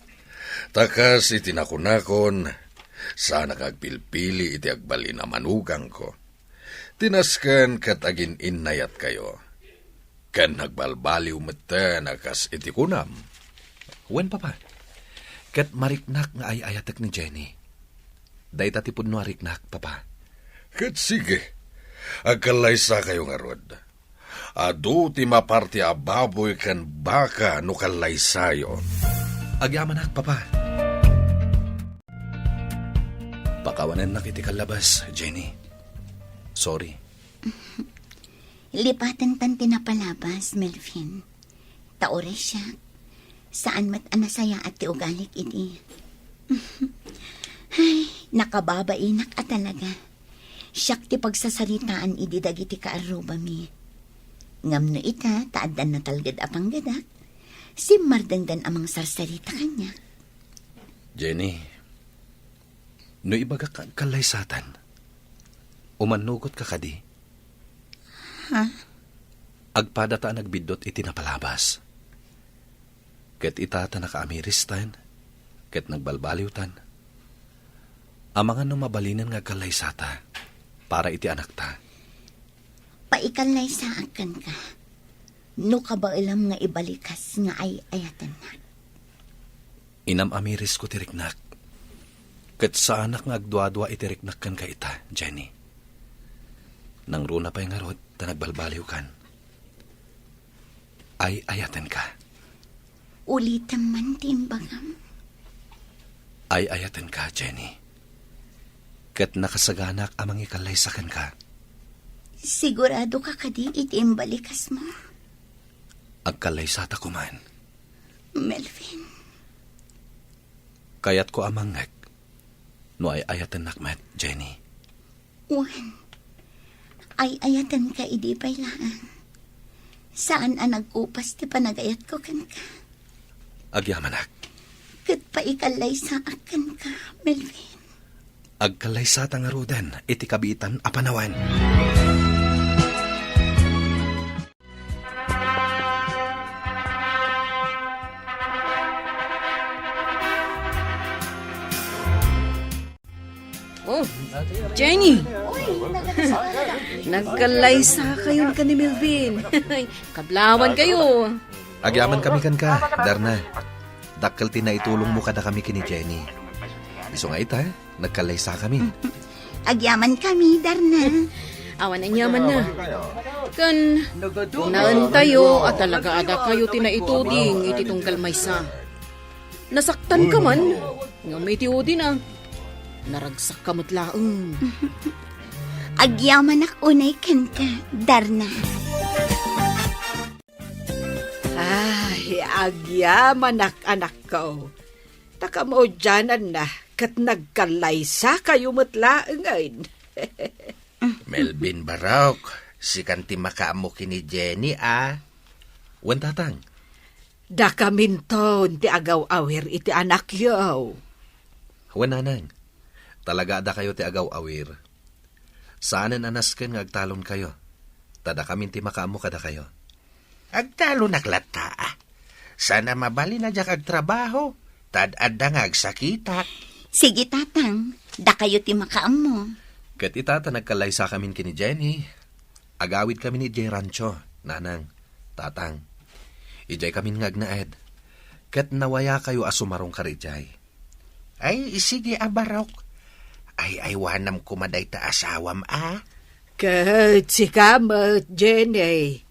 Speaker 1: Takas iti nakunakon, sana kagpilpili iti agbali na manugang ko. Tinaskan kat agin innayat kayo. Kan nagbalbaliw mata nakas iti kunam.
Speaker 5: Wen papa. Kat mariknak nga ay ayatek ni Jenny. Day tatipod no ariknak, papa.
Speaker 1: Kat sige, agkalaysa kayo nga rod. Adu ti maparti ababoy kan baka no kalaysayo.
Speaker 5: Agyaman papa. Pakawanan na kiti kalabas, Jenny. Sorry.
Speaker 4: Lipatan tan tinapalabas, Melvin. Taore siya. Saan mat anasaya at tiugalik iti. Ay, nakababainak at talaga. Siyak ti pagsasaritaan idi dagiti kaaruba mi. Ngamno ita, taadan na talgad apang gadak. Si mardangdan amang sarsarita kanya.
Speaker 5: Jenny, no ibaga ka kalaysatan. Umanugot ka kadi.
Speaker 4: Ha?
Speaker 5: Agpadata nagbidot iti napalabas. Ket itata nakaamiristan, ket nagbalbaliwtan. Amangan no mabalinan nga kalaysata, para iti anak ta.
Speaker 4: Paikalay sa akan ka. No ka ba ilam nga ibalikas nga ay ayatan na?
Speaker 5: Inam amiris ko tiriknak. Ket sa anak nga agdwa-dwa itiriknak kan ka ita, Jenny. Nang runa pa yung arod, ta nagbalbaliw kan. Ay ayatan ka.
Speaker 4: Ulitan man timbagam.
Speaker 5: Ay ayatan ka, Jenny. Ket nakasaganak amang ikalaysakan ka.
Speaker 4: Sigurado ka kadi itimbalikas mo.
Speaker 5: Agkalaysata ko man.
Speaker 4: Melvin.
Speaker 5: Kayat ko amangag. No ay ayatan nakmat, Jenny.
Speaker 4: Juan. Ay ayatan ka idi pailaan. Saan ang nagkupas ti panagayat ko kan ka?
Speaker 5: Agyamanak.
Speaker 4: Kat pa ikalay sa akan ka, Melvin.
Speaker 5: Agkalaysata nga rudan, iti kabitan apanawan.
Speaker 3: Oh, Jenny! Nagkalaysa kayo ka ni Melvin. Kablawan kayo.
Speaker 5: Agyaman kami kan ka, Darna. Dakkel tinaitulong mo kada kami kini Jenny. Iso nga ita, nagkalaysa kami.
Speaker 4: Agyaman kami, Darna.
Speaker 3: Awan ang yaman na. Kan, naan tayo at talaga ada kayo tinaituding iti tungkal maysa. Nasaktan ka man, nga may tiudi na. Naragsak ka matlaang.
Speaker 4: Agyaman ak unay kanta, Darna.
Speaker 6: Ay, agyaman anak ko. Taka mo dyanan na, kat nagkalaysa kayo matlaangan.
Speaker 7: Melvin Barok, si kanti makaamo kini Jenny,
Speaker 5: Wan tatang.
Speaker 6: Da kaminton ti agaw-awir iti anak yaw.
Speaker 5: Wan nanang. Talaga ada kayo ti agaw-awir. Saanan anasken nga agtalon kayo. Tada kamin ti makaamo kada kayo.
Speaker 7: Agtalo naklata, Sana mabali na jak agtrabaho. Tad adda nga agsakita.
Speaker 4: Sige tatang, da kayo ti makaamo.
Speaker 5: Kat itata nagkalaysa kamin kini Jenny. Agawid kami ni Jay Rancho, nanang, tatang. Ijay kamin ngagnaed. Kat nawaya kayo asumarong karijay.
Speaker 7: Ay, sige Barok. Ay, wanam kumaday ta asawam,
Speaker 6: Kat si kamat, Jenny.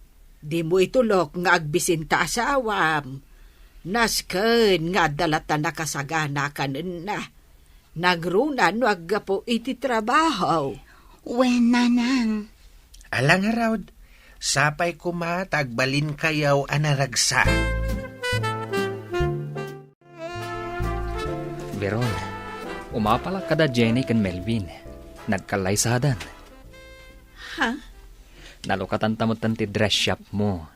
Speaker 6: Di mo itulok nga agbisinta asawam. Nasken nga dalata nakasagana kanin na. Nagrunan no aggapo iti trabaho.
Speaker 4: Wen nanang.
Speaker 7: Alang harawd, sapay kuma tagbalin kayaw anaragsa.
Speaker 2: Veron, umapala kada Jenny kan Melvin. Nagkalaysadan.
Speaker 6: Ha?
Speaker 2: Nalukatan tamot ti dress shop mo.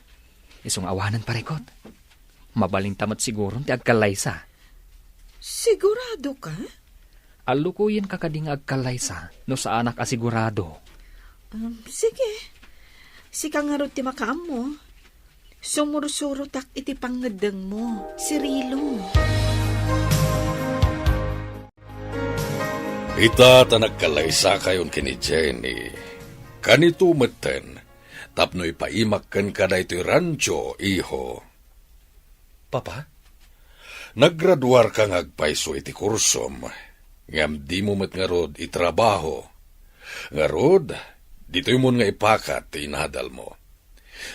Speaker 2: Isong awanan parikot. Mabaling tamot siguro ti agkalaysa.
Speaker 6: Sigurado ka?
Speaker 2: Alukuyin ka kading agkalaysa no sa anak asigurado.
Speaker 6: Sige. Sika nga ro ti makaam mo. Sumurusuro tak iti pangadang mo, si Rilo.
Speaker 1: Ita ta nagkalaysa kayon kini Jenny. Kanito meten, tapno'y paimakkan ka na ito'y rancho, iho.
Speaker 5: Papa?
Speaker 1: Naggraduar ka ngagpaiso iti kursom, ngam di mo met nga rod itrabaho. Nga rod, dito'y mo nga ipakat ti inadal mo.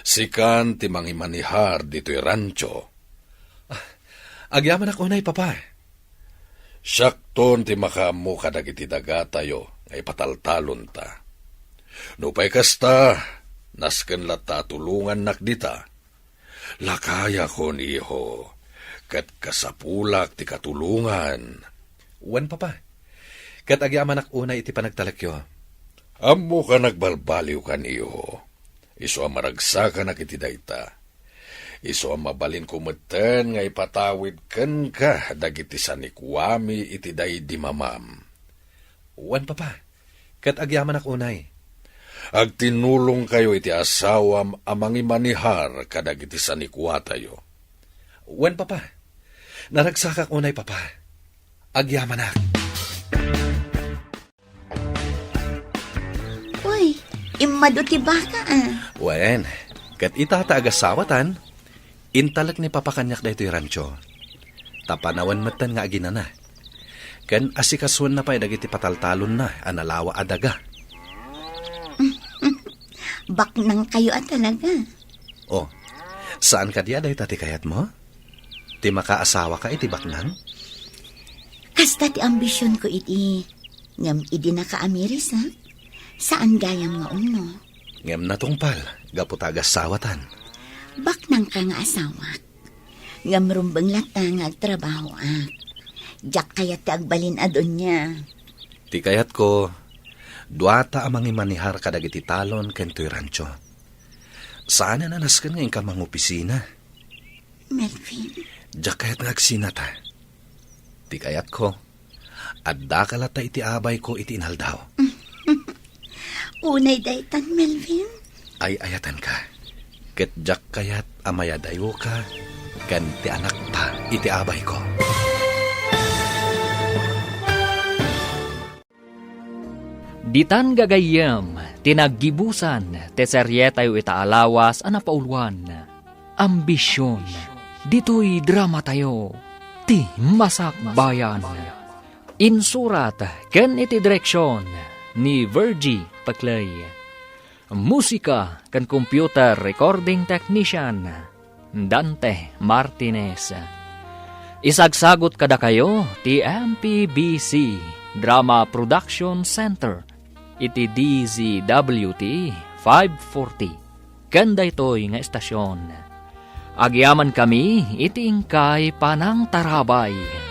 Speaker 1: Sikan ti mangimanihar dito'y rancho.
Speaker 5: Agyaman ako na papa.
Speaker 1: Syakton ti makaamo kadag iti daga tayo, nga ipataltalon ta. Nupay kasta, nasken lata tulungan nakdita. Lakaya kon iho, kat kasapulak ti katulungan.
Speaker 5: Wan papa. Kat agyaman ak una iti panagtalakyo.
Speaker 1: Amo ka nagbalbaliw kan iho. Iso ang maragsakan na kiti dayta. Iso ang mabalin kumeten nga ipatawid ken ka dagiti sanikwami iti day di mamam.
Speaker 5: Wan papa. Kat agyaman ak unay.
Speaker 1: Agtinulong kayo iti asawam amang imanihar kadag iti sanikwa tayo.
Speaker 5: Wan papa. Naragsakak unay papa. Agyaman ak.
Speaker 4: Uy, imado ti baka
Speaker 5: Wen, kat itata agasawatan, intalak ni papakanyak da ito'y rancho. Tapanawan matan nga agina na. Kan asikaswan na pa'y dagiti pataltalon na, analawa adaga.
Speaker 4: Baknang kayo talaga.
Speaker 5: Oh, saan ka diya dahi tati kayat mo? Ti makaasawa ka iti baknang?
Speaker 4: Kasta ti ambisyon ko iti. Ngam idi naka-amiris ha? Saan gayam nga uno?
Speaker 5: Ngem natungpal, gaputagas sawatan.
Speaker 4: Baknang ka nga asawa. Ngam rumbang lata nga agtrabaho ak. Diyak kayat ti agbalin adon niya.
Speaker 5: Ti kayat ko, duata amang imanihar kadag iti talon kento'y rancho. Saan na naskan ngayon ka mang opisina?
Speaker 4: Melvin.
Speaker 5: Diyak kayat ngagsinata. Ti kayat ko, adda kalata iti abay ko iti inaldaw.
Speaker 4: Unay daytan, Melvin.
Speaker 5: Ay ayatan ka. Ket diyak kayat amayadayo ka, kan ti anak pa iti abay ko.
Speaker 2: Ditan gagayam, tinaggibusan, teserye tayo itaalawas, anapaulwan. Ambisyon, dito'y drama tayo, ti masakbayan. Insurat, ken iti direksyon, ni Virgie Paclay. musika kan computer recording technician Dante Martinez. Isagsagot kada kayo ti MPBC Drama Production Center iti DZWT 540 kanda ito'y nga estasyon. Agyaman kami iti ingkay panang tarabay.